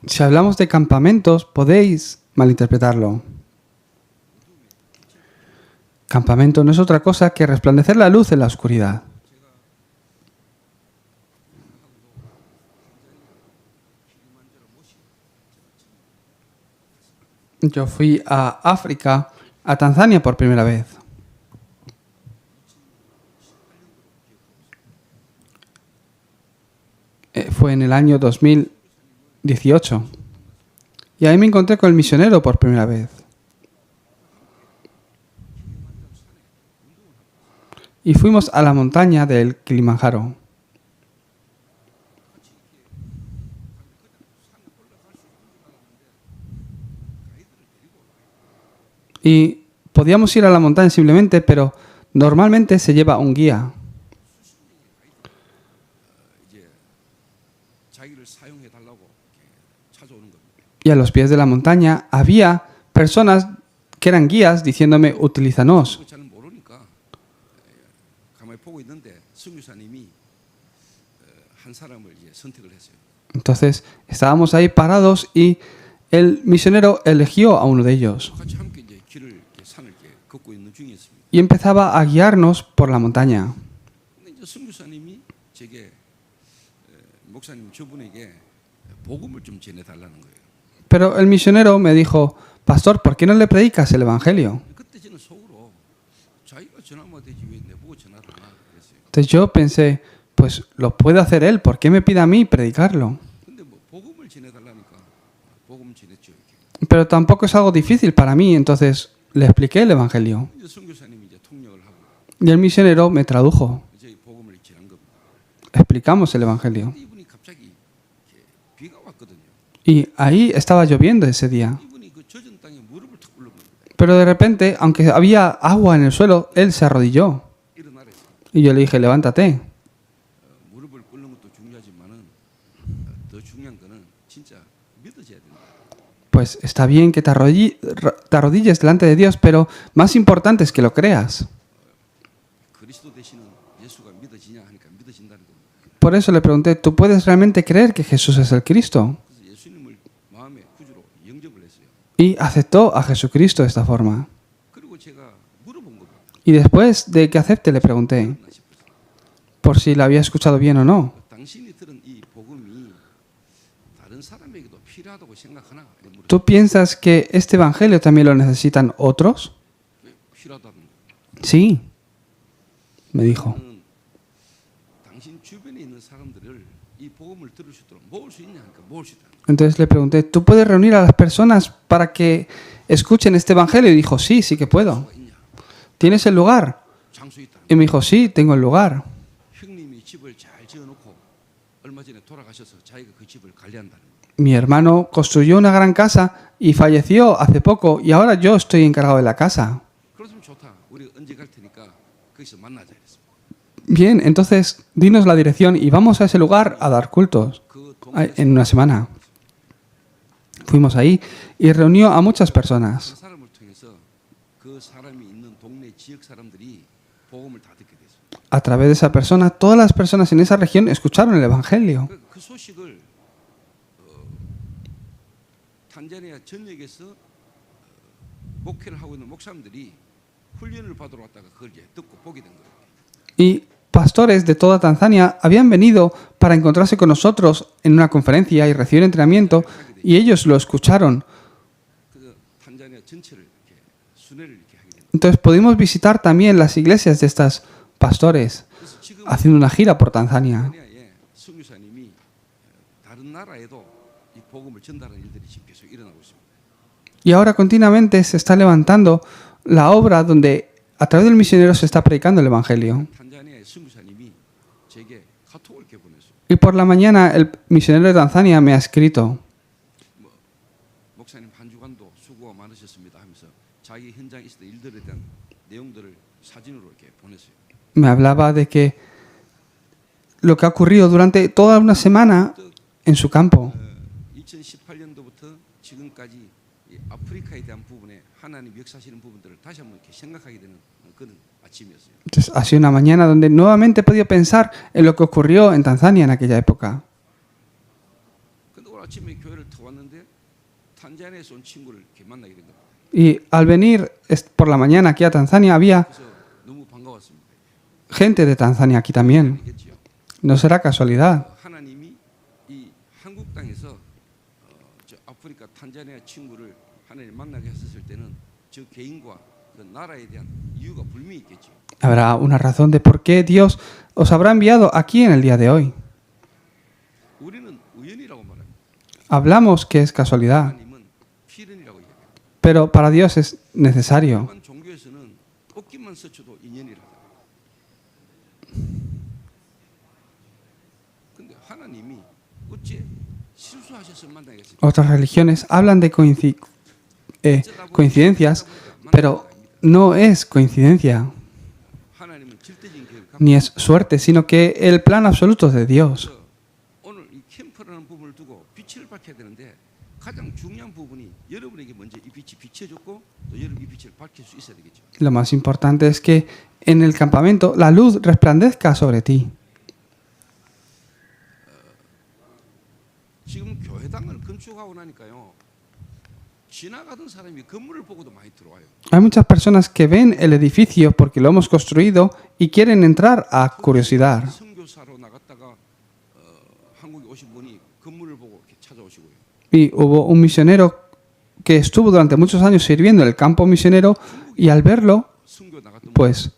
Si hablamos de campamentos, podéis malinterpretarlo. Campamento no es otra cosa que resplandecer la luz en la oscuridad. Yo fui a África, a Tanzania por primera vez. Fue en el año 2018. Y ahí me encontré con el misionero por primera vez. Y fuimos a la montaña del Kilimanjaro. Y podíamos ir a la montaña simplemente, pero normalmente se lleva un guía. Y a los pies de la montaña había personas que eran guías diciéndome, utilízanos. Entonces estábamos ahí parados y el misionero eligió a uno de ellos. Y empezaba a guiarnos por la montaña. Pero el misionero me dijo, pastor, ¿por qué no le predicas el evangelio? Entonces yo pensé, pues lo puede hacer él, ¿por qué me pide a mí predicarlo? Pero tampoco es algo difícil para mí, entonces le expliqué el evangelio. Y el misionero me tradujo. Explicamos el evangelio. Y ahí estaba lloviendo ese día. Pero de repente, aunque había agua en el suelo, él se arrodilló. Y yo le dije, levántate. Pues está bien que te arrodilles delante de Dios, pero más importante es que lo creas. Por eso le pregunté, ¿tú puedes realmente creer que Jesús es el Cristo? Y aceptó a Jesucristo de esta forma. Y después de que acepte, le pregunté por si la había escuchado bien o no. ¿Tú piensas que este evangelio también lo necesitan otros? Sí, me dijo. Entonces le pregunté, ¿tú puedes reunir a las personas para que escuchen este evangelio? Y dijo, sí, sí que puedo. ¿Tienes el lugar? Y me dijo, sí, tengo el lugar. Mi hermano construyó una gran casa y falleció hace poco y ahora yo estoy encargado de la casa. Bien, entonces dinos la dirección y vamos a ese lugar a dar cultos en una semana. Fuimos ahí y reunió a muchas personas. A través de esa persona, todas las personas en esa región escucharon el evangelio. Y pastores de toda Tanzania habían venido para encontrarse con nosotros en una conferencia y recibir entrenamiento y ellos lo escucharon. Entonces pudimos visitar también las iglesias de estos pastores haciendo una gira por Tanzania. Y ahora continuamente se está levantando la obra donde a través del misionero se está predicando el evangelio. Y por la mañana el misionero de Tanzania me ha escrito. Me hablaba de que lo que ha ocurrido durante toda una semana en su campo. Entonces, ha sido una mañana donde nuevamente he podido pensar en lo que ocurrió en Tanzania en aquella época. 아침에 교회를 터 왔는데 탄자니아에서 온 친구를 이렇게 만나게 된 겁니다. Y al venir por la mañana aquí a Tanzania había 그래서 너무 반가웠습니다. gente de Tanzania aquí también. 이겠지요. No será casualidad. 하나님이 이 한국 땅에서 저 아프리카 탄자니아 친구를 하나님 만나게 했었을 때는 저 개인과 그 나라에 대한 이유가 분명히 있겠죠. Habrá una razón de por qué Dios os habrá enviado aquí en el día de hoy. 우리는 우연이라고 말합니다. Hablamos que es casualidad, 하나님은 필연이라고 얘기합니다. pero para Dios es necesario. 일반 종교에서는 옷깃만 스쳐도 인연이라. 근데 하나님이 어째 실수하셔서 만나겠습니까? Otras religiones hablan de coincidencias, pero no es coincidencia 하나님은 절대적인 계획을 갖고 ni es suerte, sino que el plan absoluto de Dios. 있어서 오늘 이 캠프라는 부분을 두고 빛을 밝혀야 되는데 가장 중요한 부분이 여러분에게 먼저 이 빛이 비춰졌고 또 여러분 이 빛을 밝힐 수 있어야 되겠죠. Lo más importante es que en el campamento la luz resplandezca sobre ti. 지금 교회당을 건축하고 나니까요. 지나가던 사람이 건물을 보고도 많이 들어와요. Hay muchas personas que ven el edificio porque lo hemos construido y quieren entrar a curiosidad. 선교사로 나갔다가 한국에 오신 분이 건물을 보고 이렇게 찾아오시고요. Y hubo un misionero que estuvo durante muchos años sirviendo en el campo misionero y al verlo, 선교 나갔던 분 pues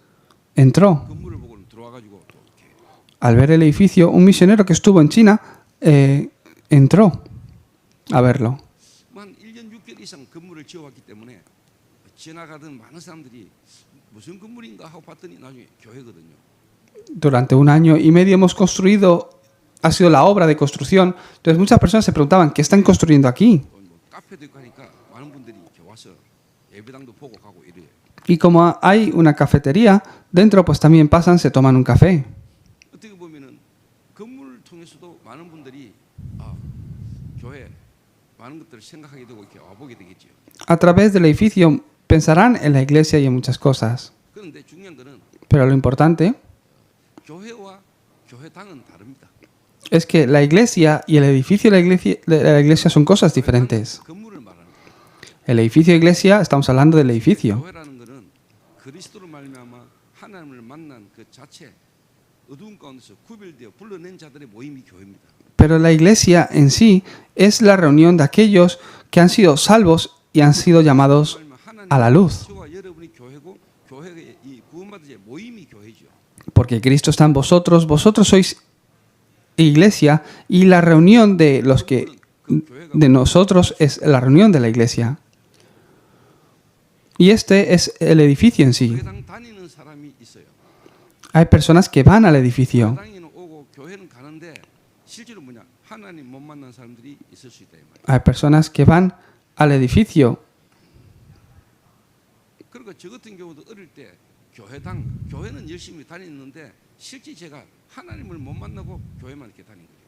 entró. 건물을 보고 들어와가지고 또 이렇게 Al ver el edificio, un misionero que estuvo en China entró a verlo. 한 1년 6개월 이상 건물을 지어왔기 때문에 지나가던 많은 사람들이 무슨 건물인가 하고 봤더니 나중에 교회거든요. Durante 1 año y medio hemos construido, ha sido la obra de construcción. Entonces muchas personas se preguntaban, ¿qué están construyendo aquí? 또 뭐 카페도 있고 하니까 많은 분들이 이렇게 와서 예배당도 보고 가고 이래요. Y como hay una cafetería dentro, pues también pasan, se toman un café. 어떻게 보면은 건물을 통해서도 많은 분들이 교회 많은 것들을 생각하게 되고 이렇게 와보게 되겠지요. A través del edificio pensarán en la iglesia y en muchas cosas. 그런데 중요한 거는 Pero lo importante 교회와 교회당은 다릅니다. es que la iglesia y el edificio de la iglesia son cosas diferentes. 건물을 말하는 거예요. El edificio de iglesia, estamos hablando del edificio. 교회라는 거는 그리스도로 말미암아 하나님을 만난 그 자체 어두운 가운데서 구별되어 불러낸 자들의 모임이 교회입니다. Pero la iglesia en sí es la reunión de aquellos que han sido salvos y han sido llamados a la luz. 저와 여러분이 교회고 교회의 이 구원받은 자의 모임이 교회죠. Porque Cristo está en vosotros, vosotros sois iglesia y la reunión de los que de nosotros es la reunión de la iglesia. Y este es el edificio en sí. 교회당 다니는 사람이 있어요. Hay personas que van al edificio. 교회당에는 오고 교회는 가는데 실제로 뭐냐? 하나님 못 만난 사람들이 있을 수 있다 이 말이에요. Hay personas que van al edificio. 그러니까 저 같은 경우도 어릴 때 교회는 열심히 다녔는데 실제 제가 하나님을 못 만나고 교회만 이렇게 다닌 거예요.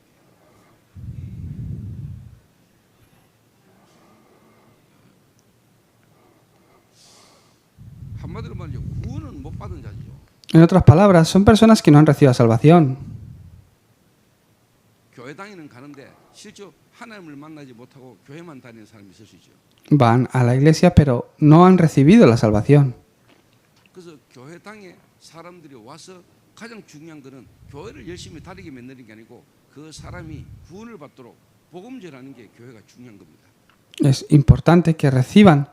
한마디로 말이죠. 구원은 못 받은 자죠. En otras palabras, son personas que no han recibido salvación. 교회당에는 가는데 실제 하나님을 만나지 못하고 교회만 다니는 사람이 있을 수 있죠. Van a la iglesia, pero no han recibido la salvación. 그래서 교회당에 사람들이 와서 가장 중요한 것은 교회를 열심히 다니게 만드는 게 아니고 그 사람이 구원을 받도록 복음 전하는 게 교회가 중요한 겁니다. Es importante que reciban.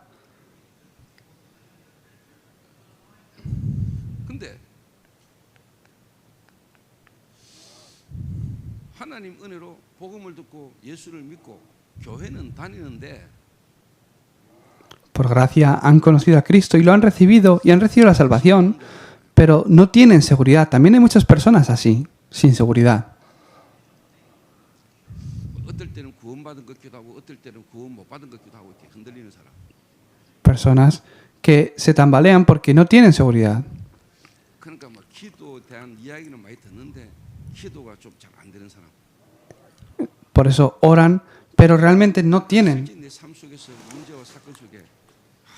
근데 하나님 은혜로 복음을 듣고 예수를 믿고 교회는 다니는데 Por gracia han conocido a Cristo y lo han recibido y han recibido la salvación, pero no tienen seguridad. También hay muchas personas así, sin seguridad. 어떨 때는 구원받은 것 같기도 하고 어떨 때는 구원 못 받은 것 같기도 하고 이렇게 흔들리는 사람. Personas que se tambalean porque no tienen seguridad. 그러니까 뭐 기도에 대한 이야기는 많이 듣는데 기도가 좀 잘 안 되는 사람. Por eso oran, pero realmente no tienen 실제 내 삶 속에서 문제와 사건 속에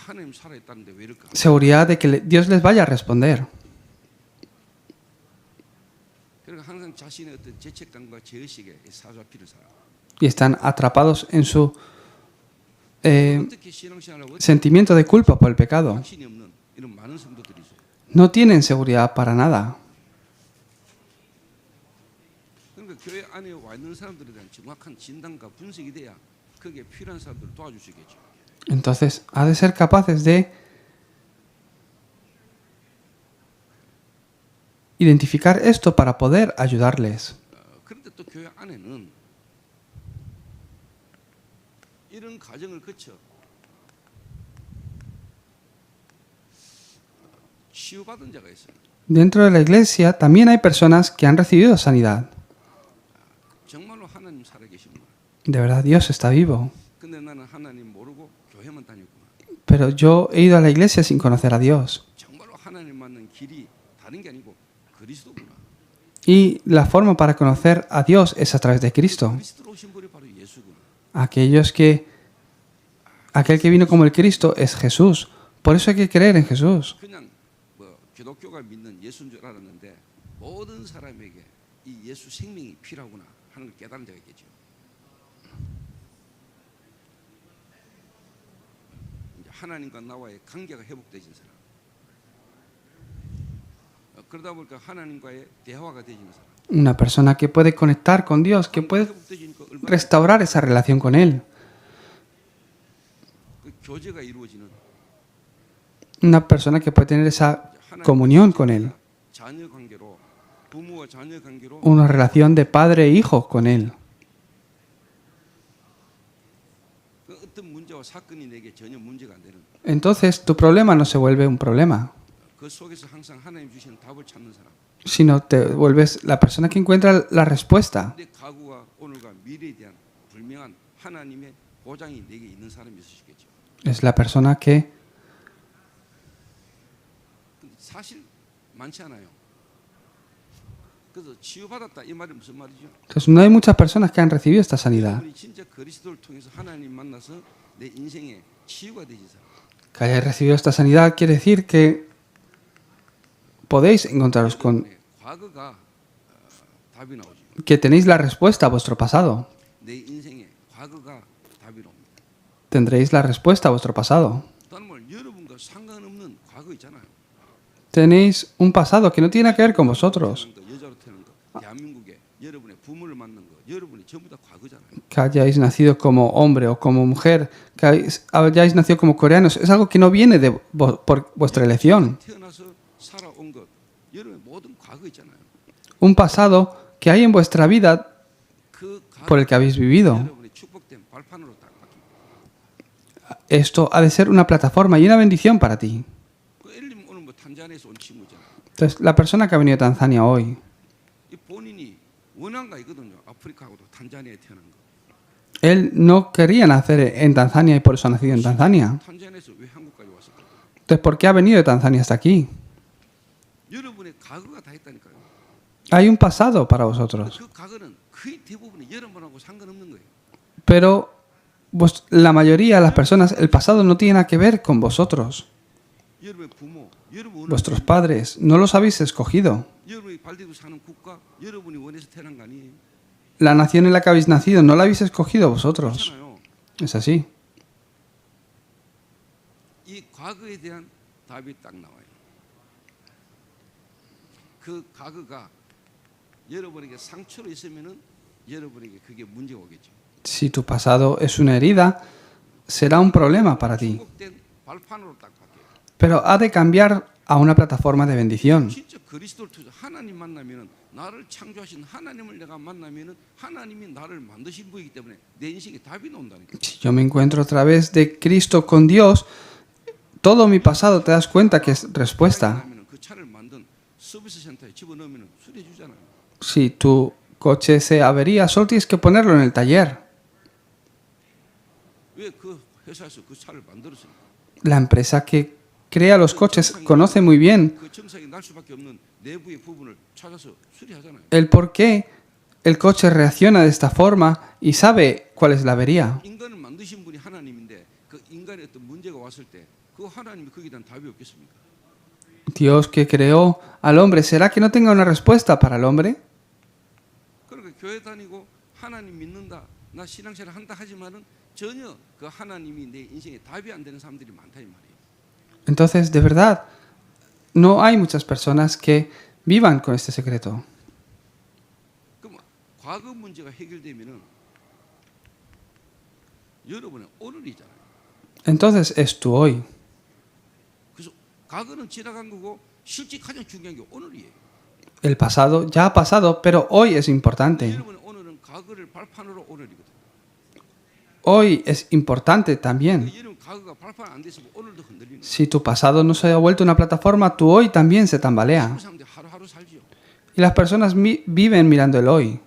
하나님 살아있다는데 왜 이럴까? seguridad de que Dios les vaya a responder. 그러니까 항상 자신의 어떤 죄책감과 죄의식에 사로잡히는 사람. y están atrapados en su 어떻게 신앙생활을 어떻게 sentimiento de culpa por el pecado. 확신이 없는 이런 많은 성도들이 있어요. No tienen seguridad para nada. 그러니까 교회 안에 와 있는 사람들에 대한 정확한 진단과 분석이 돼야 거기에 필요한 사람들을 도와줄 수 있겠죠. Entonces, ha de ser capaces de identificar esto para poder ayudarles. 그런데 또 교회 안에는 이런 과정을 거쳐 치유받은 자가 있어요. Dentro de la iglesia también hay personas que han recibido sanidad. 정말로 하나님 살아계신 분. De verdad, Dios está vivo. 근데 나는 하나님 모르고 교회만 다녔구나. Pero yo he ido a la iglesia sin conocer a Dios. 정말로 하나님 만난 길이 다른 게 아니고 그리스도구나. Y la forma para conocer a Dios es a través de Cristo. 그리스도로 오신 분이 바로 예수구나. Aquel que vino como el Cristo es Jesús. Por eso hay que creer en Jesús. 그냥 뭐 기독교가 믿는 예수인 줄 알았는데 모든 사람에게 이 예수 생명이 필요하구나 하는 걸 깨달은 자가 있겠죠. 이제 하나님과 나와의 관계가 회복되진 사람. 그러다 보니까 하나님과의 대화가 되지는 사람. Una persona que puede conectar con Dios, que puede 회복되지니까 얼마나 restaurar esa relación con Él. 그 교제가 이루어지는 Una persona que puede tener esa comunión con Él. 자녀 관계로 부모와 자녀 관계로 Una relación de padre e hijo con Él. 그 어떤 문제와 사건이 내게 전혀 문제가 안 되는 Entonces tu problema no se vuelve un problema, 그 속에서 항상 하나님 주시는 답을 찾는 사람. sino te vuelves la persona que encuentra la respuesta. 내 과거와 오늘과 미래에 대한 분명한 하나님의 보장이 내게 있는 사람이 있으시겠죠. Es la persona que 근데 사실 많지 않아요. 그래서 치유받았다 이 말이 무슨 말이죠? Entonces, no hay muchas personas que han recibido esta sanidad. 여러분이 진짜 그리스도를 통해서 하나님 만나서 내 인생에 치유가 되지 사람. Que hayáis recibido esta sanidad quiere decir que podéis encontraros con 과거가 답이 나오죠. que tenéis la respuesta a vuestro pasado. 내 인생에 과거가 답이 나옵니다. Tendréis la respuesta a vuestro pasado. 다른 말 여러분과 상관없는 과거 있잖아요. Tenéis un pasado que no tiene que ver con vosotros. 태어난 거, 여자로 태어난 거, 대한민국에 여러분의 부모를 만난 거, 여러분이 전부 다 과거잖아요. Que hayáis nacido como hombre o como mujer, que hayáis nacido como coreanos, es algo que no viene de por vuestra elección. 태어나서 살아온 것, 여러분의 모든 과거 있잖아요. Un pasado que hay en vuestra vida 그 과거 por el que habéis vivido. 여러분의 축복된 발판으로 딱 바뀝니다. Esto ha de ser una plataforma y una bendición para ti. 그 엘림 오늘 뭐 탄자니아에서 온 친구잖아요. Entonces, la persona que ha venido a Tanzania hoy, 이 본인이 원한 거 있거든요. 아프리카하고도 탄자니아에 태어난 거. él no quería nacer en Tanzania y por eso ha nacido en Tanzania. 탄자니아에서 왜 한국까지 왔을까? Entonces, ¿por qué ha venido de Tanzania hasta aquí? 여러분의 과거가 다 있다니까요. Hay un pasado para vosotros, 그 과거는 거의 대부분이 여러분하고 상관없는 거예요. pero la mayoría de las personas, el pasado no tiene nada que ver con vosotros. 여러분의 부모, 여러분 Vuestros padres no los habéis escogido. 여러분이 발디고 사는 국가, 여러분이 원해서 태어난 거 아니에요. La nación en la que habéis nacido no la habéis escogido vosotros. 그렇잖아요. Es así. 이 과거에 대한 답이 딱 나와요. 그 과거가 여러분에게 상처로 있으면은 여러분에게 그게 문제가 오겠죠. Si tu pasado es una herida, será un problema para ti. 축복된 발판으로 딱 바뀌어요. Pero ha de cambiar a una plataforma de bendición. 진짜 그리스도를 통해서 하나님 만나면은 나를 창조하신 하나님을 내가 만나면은 하나님이 나를 만드신 분이기 때문에 내 인생에 답이 나온다니까. Si yo me encuentro a través de Cristo con Dios, todo mi pasado te das cuenta que es respuesta. 그 차를 만든 서비스 센터에 집어넣으면은 수리해 주잖아요. Si tu coche se avería, solo tienes que ponerlo en el taller. 왜 그 회사에서 그 차를 만들었어요? La empresa que crea los coches conoce muy bien 그 정상이 날 수밖에 없는 내부의 부분을 찾아서 수리하잖아요. el por qué el coche reacciona de esta forma y sabe cuál es la avería. 인간을 만드신 분이 하나님인데 그 인간의 어떤 문제가 왔을 때 그 하나님이 거기에 대한 답이 없겠습니까? Dios que creó al hombre, ¿será que no tenga una respuesta para el hombre? 그러니까 교회 다니고 하나님 믿는다. 나 신앙생활 한다 하지만은 전혀 그 하나님이 내 인생에 답이 안 되는 사람들이 많다 이 말이에요. Entonces, de verdad, no hay muchas personas que vivan con este secreto. 그럼 과거 문제가 해결되면은 여러분의 오늘이잖아요. Entonces es tu hoy. 그래서 과거는 지나간 거고 실제 가장 중요한 게 오늘이에요. El pasado ya ha pasado, pero hoy es importante. 여러분의 오늘은 과거를 발판으로 오늘이거든요. Hoy es importante también. 여러분 과거가 발판 안 됐으면 오늘도 흔들리는 거예요. Si tu pasado no se ha vuelto una plataforma, tu hoy también se tambalea. 그 사람들이 하루하루 살지요. Y las personas viven mirando el hoy.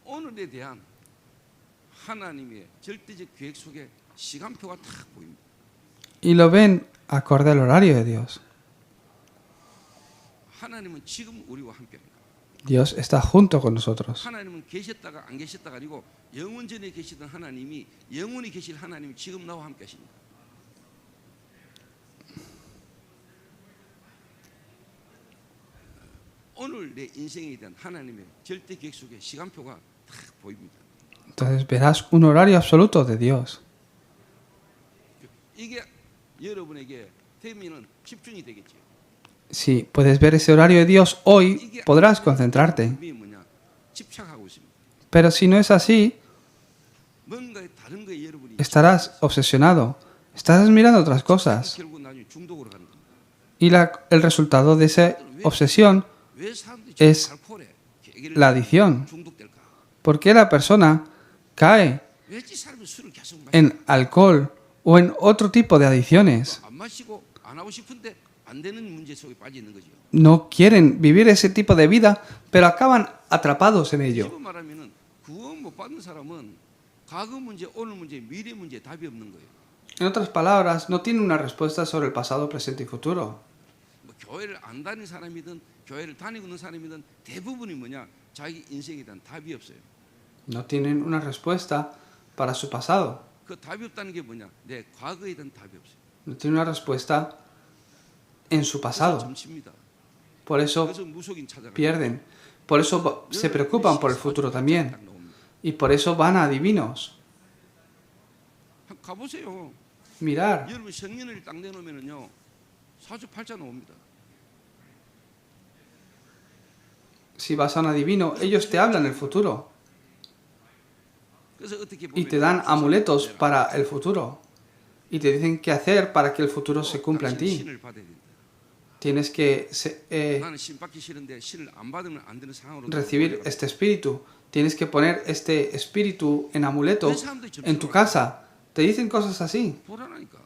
오늘에 대한 하나님의 절대적 계획 속에 시간표가 딱 보입니다. Y lo ven acorde al horario de Dios. 하나님은 지금 우리와 함께합니다. Dios está junto con nosotros. 하나님은 계셨다가 안 계셨다가 아니고 영원 전에 계시던 하나님이 영원히 계실 하나님이 지금 나와 함께 하십니다. 오늘 내 인생에 대한 하나님의 절대 계획 속에 시간표가 딱 보입니다. Entonces verás un horario absoluto de Dios. 이게 여러분에게 되면은 집중이 되겠죠. Si puedes ver ese horario de Dios hoy, podrás concentrarte. 이게 뭐냐? 집착하고 있습니다. Pero si no es así, 뭔가에 다른 거에 여러분이 estarás obsesionado. Estarás mirando otras cosas. 결국 나중에 중독으로 가는 겁니다. Y el resultado de esa obsesión 왜 사람들이 es 알코올에 la adicción. 중독될까? ¿Por qué la persona cae 왜 사람이 술을 계속 마시고 en alcohol o en otro tipo de adicciones? 안 마시고 안 하고 싶은데 안 되는 문제 속에 빠져 있는 거죠. No quieren vivir ese tipo de vida, pero acaban atrapados en ello. 지금 말하면은 구원 못 받는 사람은 과거 문제, 오늘 문제, 미래 문제 답이 없는 거예요. En otras palabras, no tienen una respuesta sobre el pasado, presente y futuro. 뭐 교회를 안 다니는 사람이든 교회를 다니고 있는 사람이든 대부분이 뭐냐? 자기 인생에 대한 답이 없어요. No tienen una respuesta para su pasado. 그 답이 없다는 게 뭐냐? 내 과거에 대한 답이 없어요. No tienen una respuesta en su 그래서 pasado. 점칩니다. Por eso 그래서 무속인 찾아가요. pierden. Por eso se preocupan por el futuro también. Y por eso van a adivinos. 가보세요. Mirar. 여러분 성년을 딱 내놓으면은요 사주팔자 나옵니다. Si vas a un adivino, ellos te hablan el futuro 그래서 어떻게 y 보면 te dan amuletos para el futuro. Y te dicen qué hacer para que el futuro se cumpla en ti. 신을 받아야 된다. Tienes que 나는 신 받기 싫은데 신을 안 받으면 안 되는 상황으로 recibir este espíritu. Tienes que poner este espíritu en amuleto en tu casa. Te dicen cosas así. 불안하니까.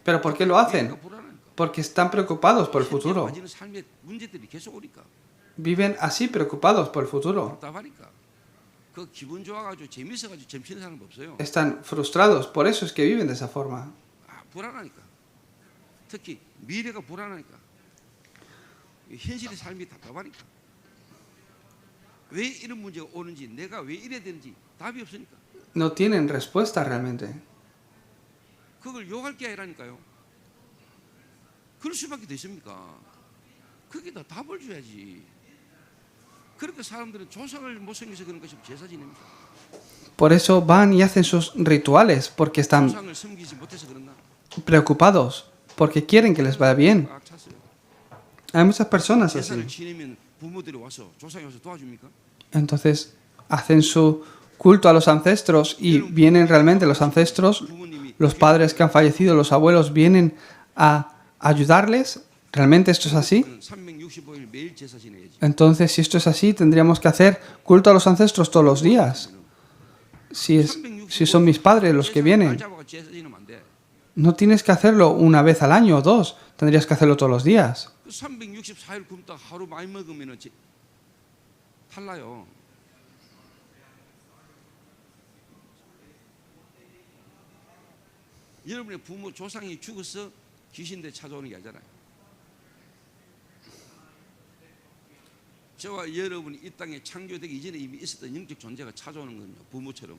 ¿Pero por qué lo hacen? 불안하니까. Porque están preocupados por el futuro. 빠지는 삶의 문제들이 계속 오니까 Viven así preocupados por el futuro. 답답하니까. 그 기분 좋아가지고 재밌어가지고 점치는 사람 없어요. Están frustrados. Por eso es que viven de esa forma. 아, 불안하니까. 특히 미래가 불안하니까. 현실의 삶이 답답하니까. 왜 이런 문제가 오는지 내가 왜 이래야 되는지 답이 없으니까. No tienen respuesta realmente. 그걸 욕할 게 아니라니까요. 그럴 수밖에 더 있습니까? 거기다 답을 줘야지. 그렇게 사람들은 조상을 못 섬겨서 그런 것이 제사 지냅니다. Por eso van y hacen sus rituales, porque están 조상을 섬기지 못해서 그런다. preocupados, porque quieren que les vaya bien. 꽉 찼어요. Hay muchas personas 제사를 así. 지내면 부모들이 와서 조상이 와서 도와줍니까? Entonces hacen su culto a los ancestros y vienen realmente los ancestros, 부모님이 los padres que han fallecido, los abuelos vienen a ayudarles. ¿Realmente esto es así? 365일 매일 제사 지내야지. Entonces, si esto es así, tendríamos que hacer culto a los ancestros todos los días. Si son mis padres los que vienen, 제사 지내면 안 돼. no tienes que hacerlo una vez al año o dos, tendrías que hacerlo todos los días. 364일 굶다 하루 많이 먹으면 탈라요. 여러분의 부모 조상이 죽어서 귀신들 찾아오는 게 아니잖아요. 저와 여러분이 이 땅에 창조되기 이전에 이미 있었던 영적 존재가 찾아오는 거예요. 부모처럼.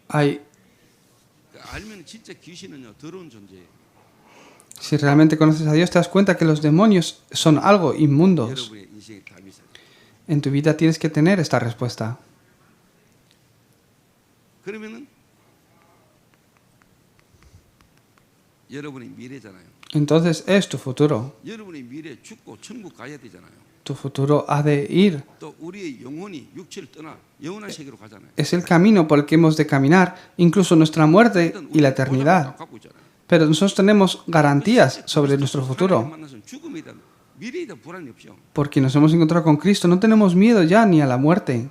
알면 진짜 귀신은요 더러운 존재예요. Si realmente conoces a Dios, te das cuenta que los demonios son algo inmundos. 여러분의 인생의 답이 있어요. En tu vida tienes que tener esta respuesta. 그러면은 여러분의 미래잖아요. Entonces es tu futuro. 여러분의 미래 죽고 천국 가야 되잖아요. Tu futuro ha de ir. 또 우리의 영혼이 육체를 떠나 영원한 세계로 가잖아요. Es el camino por el que hemos de caminar, incluso nuestra muerte y la eternidad. 갖고 있잖아요. Pero nosotros tenemos garantías sobre nuestro futuro. 만나서 죽음에 대한 미래에 대한 불안이 없죠. Porque nos hemos encontrado con Cristo, no tenemos miedo ya ni a la muerte.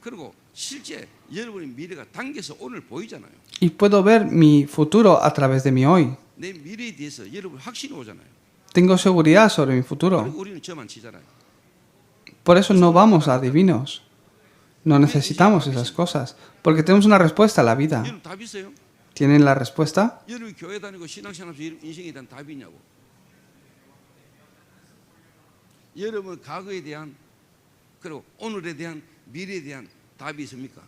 그리고 실제 여러분의 미래가 당겨서 오늘 보이잖아요. Y puedo ver mi futuro a través de mi hoy. 내 미래에 대해서 여러분 확신이 오잖아요. Tengo seguridad sobre mi futuro. 그리고 우리는 저만 치잖아요. Por eso no vamos a adivinos. No necesitamos esas cosas. Porque tenemos una respuesta a la vida. 여러분 답 있어요? ¿Tienen la respuesta? 여러분 교회 다니고 신앙생활하면서 인생에 대한 답이 있냐고. 여러분 과거에 대한 그리고 오늘에 대한 미래에 대한 답이 있습니까?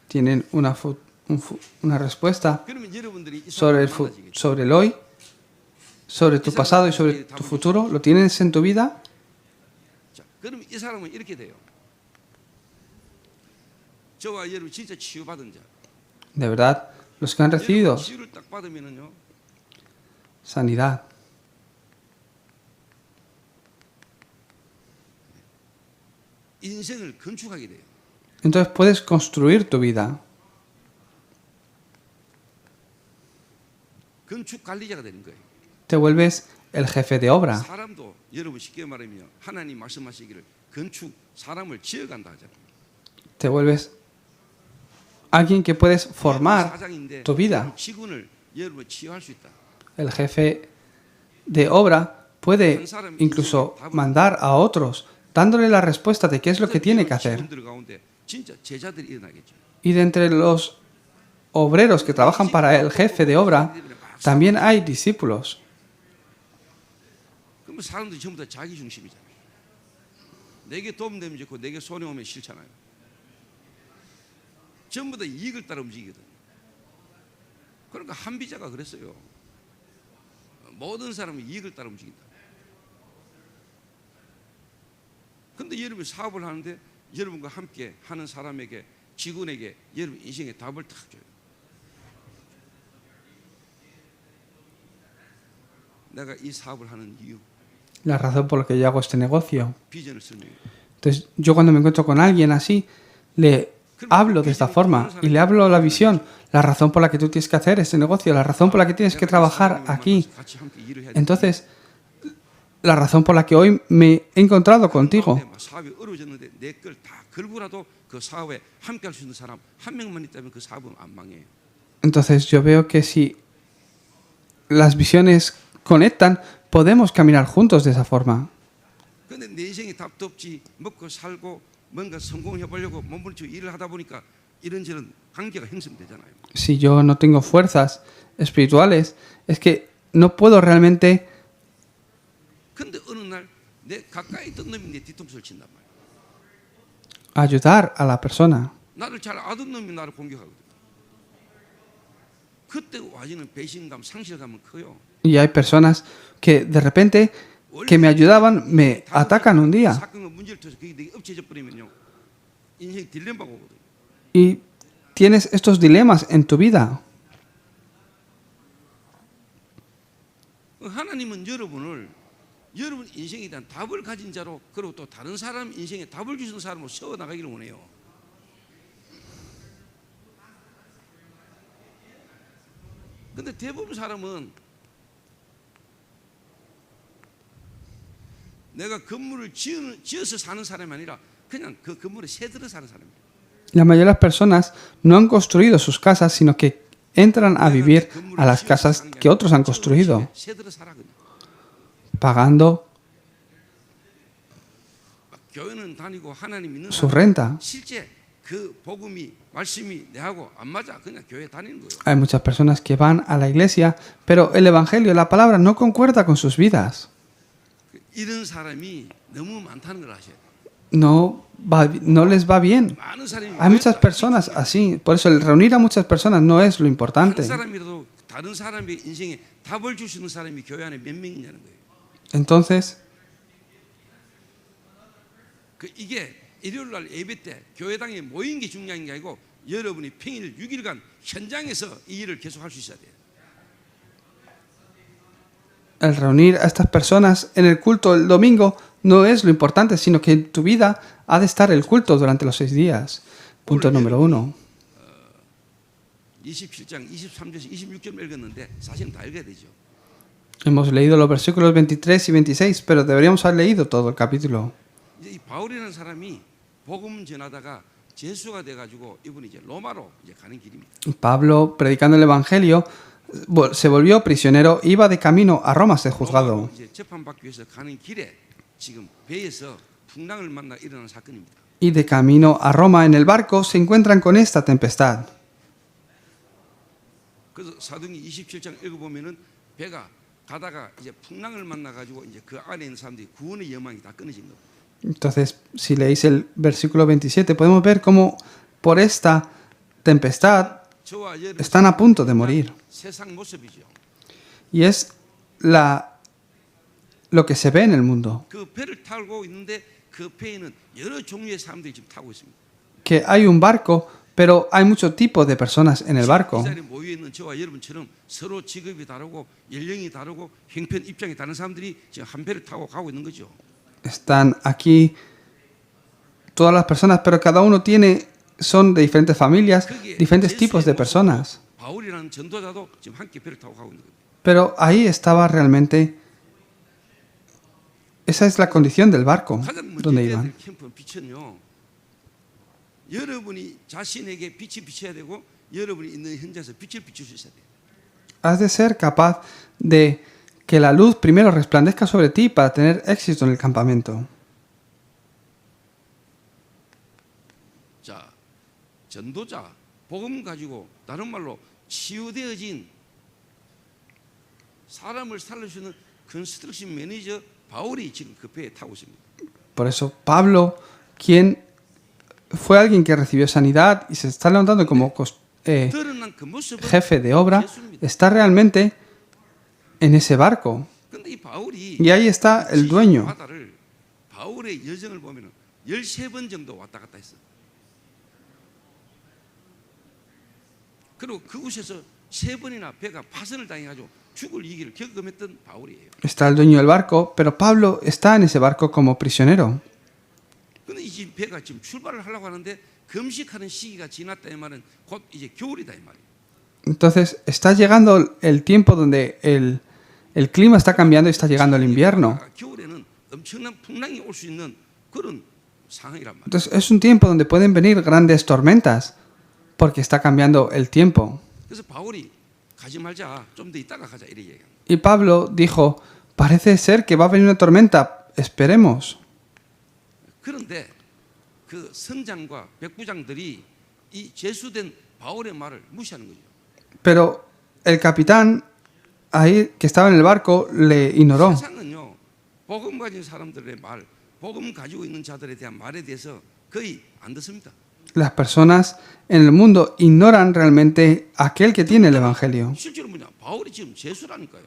¿Tienen una respuesta 그러면 여러분들이 이 sobre 사람을 만나시겠죠. sobre el hoy? ¿Sobre tu pasado y sobre tu futuro? ¿Lo tienes en tu vida? 자, 그러면 이 사람은 이렇게 돼요. 저와 여러분 진짜 치유받은 자. De verdad, los que han recibido 여러분 치유를 딱 받으면은요. sanidad, 인생을 건축하게 돼요. entonces puedes construir tu vida. 건축 관리자가 되는 거예요. Te vuelves el jefe de obra. 사람도 여러분 쉽게 말하면 하나님 말씀하시기를 건축 사람을 지어간다 하잖아요. Te vuelves alguien que puedes formar 사장인데 tu vida. 직원을 여러분 치유할 수 있다. El jefe de obra puede incluso mandar a otros, dándole la respuesta de qué es lo que tiene que hacer. 직원들 가운데 진짜 제자들이 일어나겠죠. Y de entre los obreros que trabajan para el jefe de obra, también hay discípulos. 그러면 사람들이 전부 다 자기 중심이잖아요. 내게 도움되면 좋고 내게 손해 오면 싫잖아요. 전부 다 이익을 따라 움직이거든. 그러니까 한비자가 그랬어요. 모든 사람은 이익을 따라 움직인다. 근데 여러분이 사업을 하는데 여러분과 함께 하는 사람에게 직원에게 여러분 인생의 답을 탁 줘요. 내가 이 사업을 하는 이유, La razón por la que yo hago este negocio. 비전을 설명해. Entonces, yo cuando me encuentro con alguien así, le hablo de esta forma y le hablo la visión, la razón por la que tú tienes que hacer este negocio, la razón por la que tienes que trabajar aquí. Entonces, la razón por la que hoy me he encontrado contigo. 사업이 어려워졌는데 내 걸 다 걸고라도 그 사업에 함께할 수 있는 사람 한 명만 있다면 그 사업은 안 망해요. Entonces, yo veo que si las visiones conectan, podemos caminar juntos de esa forma. 근데 내 인생에 답도 없지 먹고 살고 뭔가 성공해 보려고 몸부림치고 일을 하다 보니까 이런저런 관계가 형성되잖아요. Si yo no tengo fuerzas espirituales, es que no puedo realmente 근데 어느 날 내 가까이 있던 놈이 내 뒤통수를 친단 말이야. ayudar a la persona. 나를 잘 아던 놈이 나를 공격하거든. 그때 와지는 배신감, 상실감은 커요. Y hay personas que de repente que me ayudaban me atacan un día. 사건과 문제를 터서 그게 내게 엎쳐져 버리면요. 인생 딜레마가 오거든. Y tienes estos dilemas en tu vida. 하나님은 여러분 인생에 대한 답을 가진 자로 그리고 또 다른 사람 인생에 답을 주시는 사람으로 세워 나가기를 원해요. 근데 대부분 사람은 내가 건물을 지어서 사는 사람이 아니라 그냥 그 건물에 새들어 사는 사람이에요. La mayoría de las personas no han construido sus casas, sino que entran a vivir a las casas que otros han construido, 새들어 살아 그냥. pagando 교회는 다니고 하나님 믿는 su 사람 renta. 실제 그 복음이 말씀이 내하고 안 맞아 그냥 교회 다니는 거예요. Hay muchas personas que van a la iglesia, pero el evangelio, la palabra, no concuerda con sus vidas. 이런 사람이 너무 많다는 걸 아셔야 돼요. No les va bien. 많은 사람이 Hay muchas personas así. Por eso el reunir a muchas personas no es lo 한 importante. 사람이라도 다른 사람의 인생에 답을 줄 수 있는 사람이 교회 안에 몇 명 있냐는 거예요. Entonces, 이게 일요일 날 예배 때 교회당에 모인 게 중요한 게 아니고 여러분이 평일 6일간 현장에서 이 일을 계속할 수 있어야 돼요. El reunir a estas personas en el culto el domingo no es lo importante, sino que en tu vida ha de estar el culto durante los 6 días. Punto número 1. 27장 23절에서 26절 읽었는데 사실은 다 읽어야 되죠. Hemos leído los versículos 23 y 26, pero deberíamos haber leído todo el capítulo. 이제 이 바울이라는 사람이 복음 전하다가 제수가 돼가지고 이분이 이제 로마로 이제 가는 길입니다. Pablo, predicando el evangelio, se volvió prisionero, iba de camino a Roma a ser juzgado. 이제 재판받기 위해서 가는 길에 지금 배에서 풍랑을 만나 일어난 사건입니다. Y de camino a Roma en el barco se encuentran con esta tempestad. 그래서 사도행전 27장 읽어보면은 배가 가다가 이제 풍랑을 만나가지고 이제 그 안에 있는 사람들이 구원의 여망이 다 끊어진 겁니다. Entonces, si leéis el versículo 27, podemos ver cómo por esta tempestad 저와 여러분 están a punto de morir. 세상 모습이죠. Y es lo que se ve en el mundo. 그 배를 타고 있는데 그 배에는 여러 종류의 사람들이 지금 타고 있습니다. Que hay un barco, pero hay mucho tipo de personas en el barco. 이 자리에 모여 있는 저와 여러분처럼 서로 직업이 다르고 연령이 다르고 형편 입장이 다른 사람들이 지금 한 배를 타고 가고 있는 거죠. Están aquí todas las personas, pero cada uno son de diferentes familias, diferentes tipos de personas. 바울이라는 전도자도 지금 함께 배를 타고 가고 있는 거예요. Pero ahí estaba realmente, esa es la condición del barco 가장 먼저 donde 해야 iban. 될 캠프는 빛은요. 여러분이 자신에게 빛이 비쳐야 되고 여러분이 있는 현장에서 빛을 비출 수 있어야 돼요. Has de ser capaz de que la luz primero resplandezca sobre ti para tener éxito en el campamento. 자, 전도자, 복음 가지고 다른 말로 치유되어진 사람을 살릴 수 있는 컨스트럭션 매니저 바울이 지금 그 배에 타고 있습니다. Por eso Pablo, quien fue alguien que recibió sanidad y se está levantando como 드러난 그 모습은 jefe de obra, 예수입니다. está realmente en ese barco. 근데 이 바울이 Y ahí está el dueño. 바다를 바울의 여정을 보면은 13번 정도 왔다 갔다 했어. 그리고 그곳에서 3번이나 배가 파선을 당해가지고 죽을 위기를 경험했던 바울이에요. Está el dueño del barco, pero Pablo está en ese barco como prisionero. 근데 이 배가 지금 출발을 하려고 하는데 금식하는 시기가 지났다 이 말은 곧 이제 겨울이다 이 말이에요. Entonces está llegando el tiempo donde el clima está cambiando y está llegando el invierno. 겨울에는 엄청난 풍랑이 올 수 있는 그런 상황이란 말이에요. Entonces es un tiempo donde pueden venir grandes tormentas porque está cambiando el tiempo. 그래서 바울이 가지 말자 좀 더 있다가 가자 이래 얘기합니다. Y Pablo dijo, parece ser que va a venir una tormenta, esperemos. 그런데 그 선장과 백부장들이 이 제수된 바울의 말을 무시하는 거죠. Pero el capitán ahí que estaba en el barco le ignoró. 세상은요 복음 가진 사람들의 말, 복음 가지고 있는 자들에 대한 말에 대해서 거의 안 듣습니다. Las personas en el mundo ignoran realmente a aquel que tiene el evangelio. 실제로 뭐냐 바울이 지금 제수라니까요.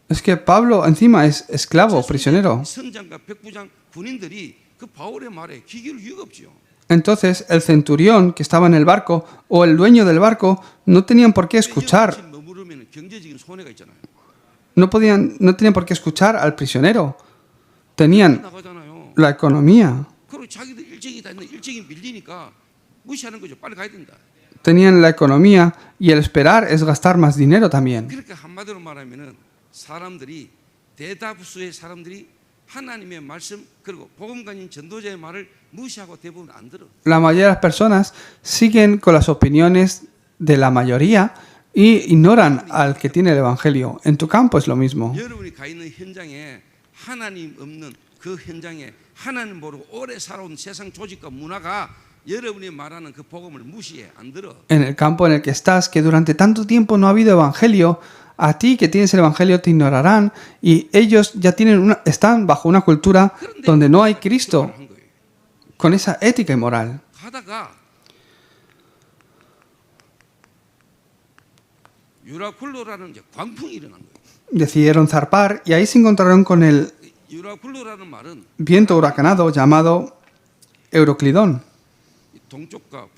Es que Pablo encima es esclavo, prisionero. 선장과 백부장 군인들이 그 바울의 말에 귀 기울일 이유가 없죠. Entonces el centurión que estaba en el barco o el dueño del barco no tenían por qué escuchar, 머무르면 경제적인 손해가 있잖아요. no tenían por qué escuchar al prisionero. Tenían 나가잖아요. la economía, 그리고 자기들 일정이 다 있는데 일정이 밀리니까 무시하는 거죠. 빨리 가야 된다. tenían la economía y el esperar es gastar más dinero también. 그러니까 한마디로 말하면은 사람들이 대다수의 사람들이 하나님의 말씀 그리고 복음 가진 전도자의 말을 무시하고 대부분 안 들어. La mayoría de las personas siguen con las opiniones de la mayoría y ignoran al que tiene el evangelio. En tu campo es lo mismo. 여러분이 가 있는 현장에 하나님 없는 그 현장에 하나님 모르고 오래 살아온 세상 조직과 문화가 여러분이 말하는 그 복음을 무시해 안 들어. En el campo en el que estás, que durante tanto tiempo no ha habido evangelio, a ti que tienes el evangelio te ignorarán y ellos ya están bajo una cultura donde no hay Cristo con esa ética y moral. 가다가 유라쿨로라는 이제 광풍이 일어난 거예요. Decidieron zarpar y ahí se encontraron con el 유라쿨로라는 말은 viento huracanado llamado Euroclidón. 이 동쪽과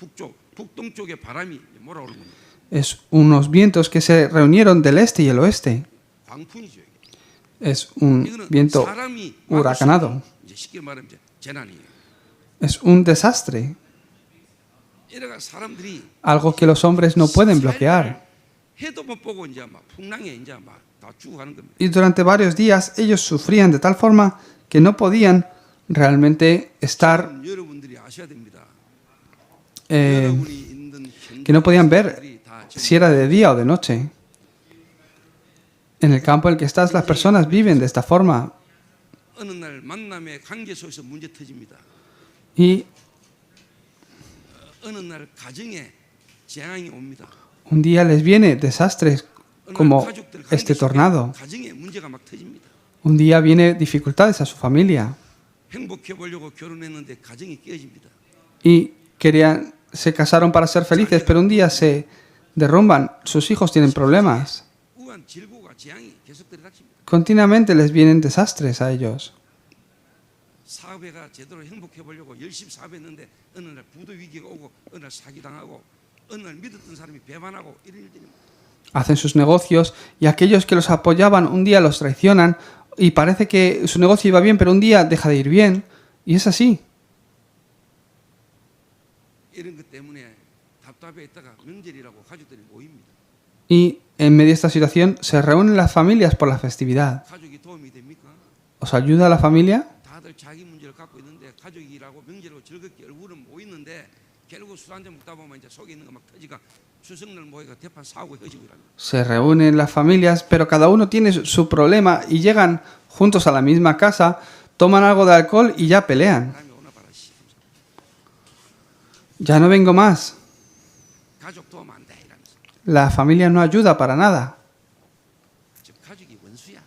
북동쪽의 바람이 몰아오는 겁니다. Es unos vientos que se reunieron del este y el oeste. 광풍이죠. 이게. Es un 이거는 viento 사람이 huracanado. 이제 쉽게 말하면 이제 재난이에요. Es un desastre. 이래가 사람들이 Algo que los hombres no pueden bloquear. 해도 못 보고 이제 막 풍랑에 이제 막 다 죽어가는 겁니다. Y durante varios días ellos sufrían de tal forma que no podían realmente estar, 여러분들이 아셔야 됩니다. eh, 여러분이 있는 que no podían ver 현장들이 다 si era de día o de noche. En el campo en el que estás, las personas viven de esta forma. 어느 날 만남의 관계 속에서 문제 터집니다. Y 어느 날 가정에 재앙이 옵니다. un día les viene desastres 어느 날 como 가족들 관계 este 속에 tornado. 가정에 문제가 막 터집니다. Un día viene dificultades a su familia. 행복해 보려고 결혼했는데 가정이 깨어집니다. Y se casaron para ser felices, pero un día se derrumban. Sus hijos tienen problemas. 우한 질고가 재앙이 계속 들어닥칩니다. Continuamente les vienen desastres a ellos. 사업회가 제대로 행복해 보려고 열심히 사업했는데 어느 날 부도 위기가 오고 어느 날 사기당하고 어느 날 믿었던 사람이 배반하고 이런 일들이 Hacen sus negocios y aquellos que los apoyaban un día los traicionan y parece que su negocio iba bien, pero un día deja de ir bien. Y es así. 이런 것 때문에 답답해 있다가 명절이라고 가족들이 모입니다. Y en medio de esta situación se reúnen las familias por la festividad. 가족이 도움이 됩니까? ¿Os ayuda la familia? 다들 자기 문제를 갖고 있는데 가족이라고 명절이라고 즐겁게 얼굴은 모이는데 결국 술 한잔 먹다 보면 이제 속에 있는 거 막 터지가 추석날 모이가 대판 싸우고 헤어지고 이랍니다. Se reúnen las familias, pero cada uno tiene su problema y llegan juntos a la misma casa, toman algo de alcohol y ya pelean. 다음에 오나 봐라 씨. Ya no vengo más. 가족 도움 안 돼 이러면서. La familia no ayuda para nada. 지금 가족이 원수야.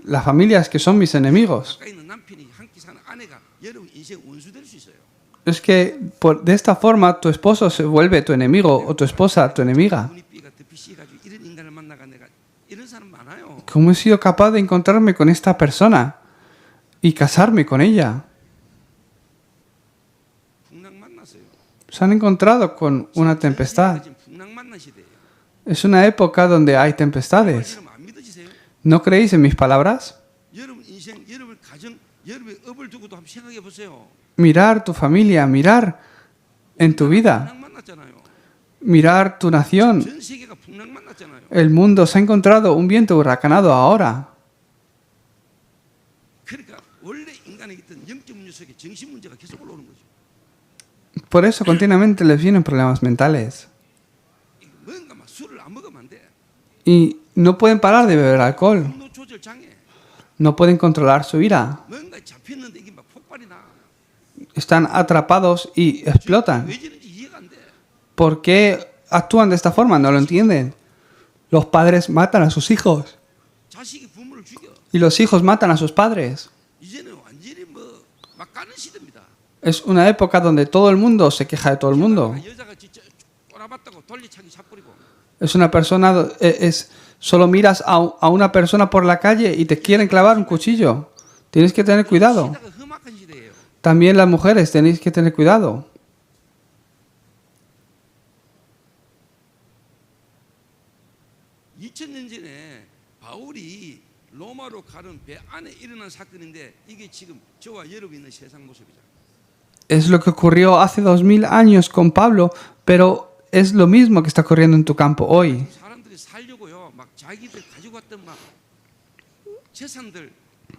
Las familias que son mis enemigos. 가까이 있는 남편이 함께 사는 아내가 여러분 인생 원수 될 수 있어요. Es que de esta forma tu esposo se vuelve tu enemigo o tu esposa tu enemiga. 눈이 삐가 덮이 씌가지고 이런 인간을 만나가 내가 이런 사람 많아요. ¿Cómo he sido capaz de encontrarme con esta persona y casarme con ella? 풍랑 만났어요. Se han encontrado con una tempestad. 지금 풍랑 만난 시대예요. Es una época donde hay tempestades. 여러분 안 믿어지세요? ¿No creéis en mis palabras? 여러분 인생, 여러분 가정, 여러분의 업을 두고도 한번 생각해 보세요. Mirar tu familia, mirar en tu vida, 풍랑 만났잖아요. mirar tu nación. 전 세계가 풍랑 만났잖아요. El mundo se ha encontrado un viento huracanado ahora. 그러니까 원래 인간에 있던 영적 문제 속에 정신 문제가 계속 올라오는 거죠. Por eso continuamente les vienen problemas mentales. 뭔가 막 술을 안 먹으면 안 돼. Y no pueden parar de beber alcohol. 분노 조절 장애. No pueden controlar su ira. 뭔가 잡혔는데 이게 막 폭발이 나. Están atrapados y explotan. 왜 저런지 이해가 안 돼. ¿Por qué actúan de esta forma? No lo entienden. Los padres matan a sus hijos. 자식이 부모를 죽여. Y los hijos matan a sus padres. 이제는 완전히 막 까는 시대입니다. Es una época donde todo el mundo se queja de todo el mundo. 여자가 진짜 꼬라봤다고 돌리차기 잡버리고. Es una persona, solo miras a una persona por la calle y te quieren clavar un cuchillo. Tienes que tener cuidado. 시대가 험악한 시대예요. También las mujeres tenéis que tener cuidado. 2000년 전에 바울이 로마로 가는 배 안에 일어난 사건인데 이게 지금 저와 여러분 있는 세상 모습이죠. Es lo que ocurrió hace 2000 años con Pablo, pero es lo mismo que está ocurriendo en tu campo hoy. 사람들이 살려고요. 막 자기들 가지고 왔던 막 재산들,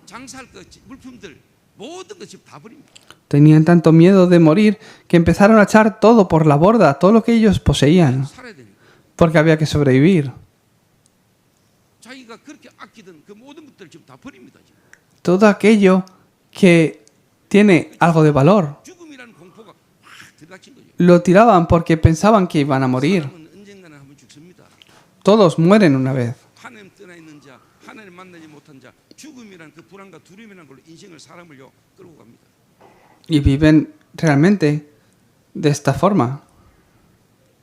장사할 것, 물품들 모든 것 지금 다 버립니다. Tenían tanto miedo de morir que empezaron a echar todo por la borda, todo lo que ellos poseían, 살아야 되니까. porque había que sobrevivir. 자기가 그렇게 아끼던 그 모든 것들 지금 다 버립니다. 지금. Todo aquello que tiene algo de valor, 죽음이라는 공포가 막 들이닥친 거죠. lo tiraban porque pensaban que iban a morir. 사람은 언젠가는 한번 죽습니다. Todos mueren una vez. 하나님 떠나 있는 자, 하나님 만나지 못한 자, 죽음이란 그 불안과 두려움이라는 걸로 인생을 사람을요 끌고 갑니다. Y viven realmente de esta forma.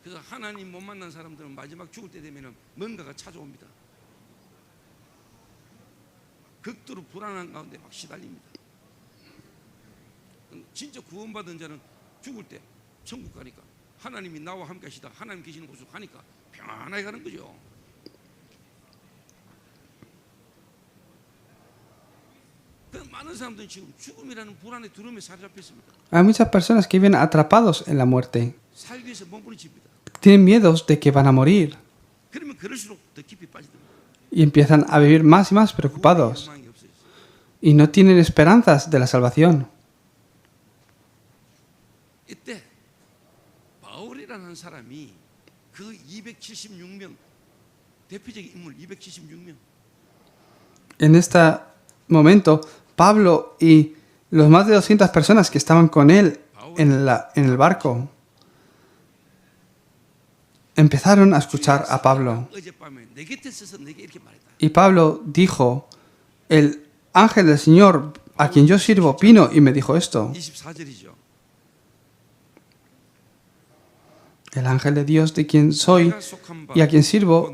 그래서 하나님 못 만난 사람들은 마지막 죽을 때 되면은 뭔가가 찾아옵니다. 극도로 불안한 가운데 막 시달립니다. 진짜 구원받은 자는 죽을 때 천국 가니까 하나님이 나와 함께 하시다 하나님 계시는 곳으로 가니까 편안하게 가는 거죠. 많은 사람들은 지금 죽음이라는 불안의 두려움에 사로잡혀 있습니다. Hay muchas personas que viven atrapados en la muerte. 살기 위해서 몸부림칩니다. Tienen miedos de que van a morir 그러면 그럴수록 더 깊이 빠지더라고요. y empiezan a vivir más y más preocupados 희망이 없어요. y no tienen esperanzas de la salvación. 이때 바울이라는 사람이 그 276명 대표적인 인물 276명 En este momento, Pablo y los más de 200 personas que estaban con él en el barco empezaron a escuchar a Pablo. 어젯밤에 내 곁에 서서 내게 이렇게 말했다. Y Pablo dijo, el ángel del Señor a quien yo sirvo vino y me dijo esto. 24절이죠. El ángel de Dios de quien soy y a quien sirvo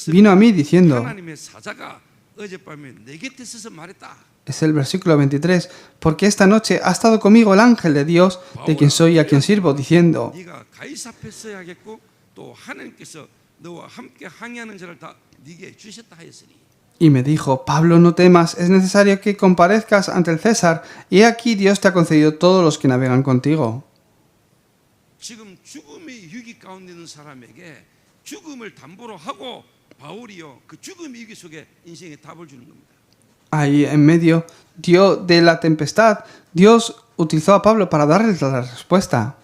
vino a mí diciendo, 하나님의 사자가 어젯밤에 내 곁에 서서 말했다. es el versículo 23, porque esta noche ha estado conmigo el ángel de Dios de quien soy y a quien sirvo, diciendo, 네가 가이사 앞에 서야 하겠고 또 하나님께서 너와 함께 항해하는 자를 다 네게 주셨다 하였으니. y me dijo, Pablo, no temas, es necesario que comparezcas ante el César, y he aquí Dios te ha concedido todos los que navegan contigo. 지금 죽음의 위기 가운데 있는 사람에게 죽음을 담보로 하고 바울이요 그 죽음의 위기 속에 인생의 답을 주는 겁니다. Ahí en medio de la tempestad, Dios utilizó a Pablo para darles la respuesta.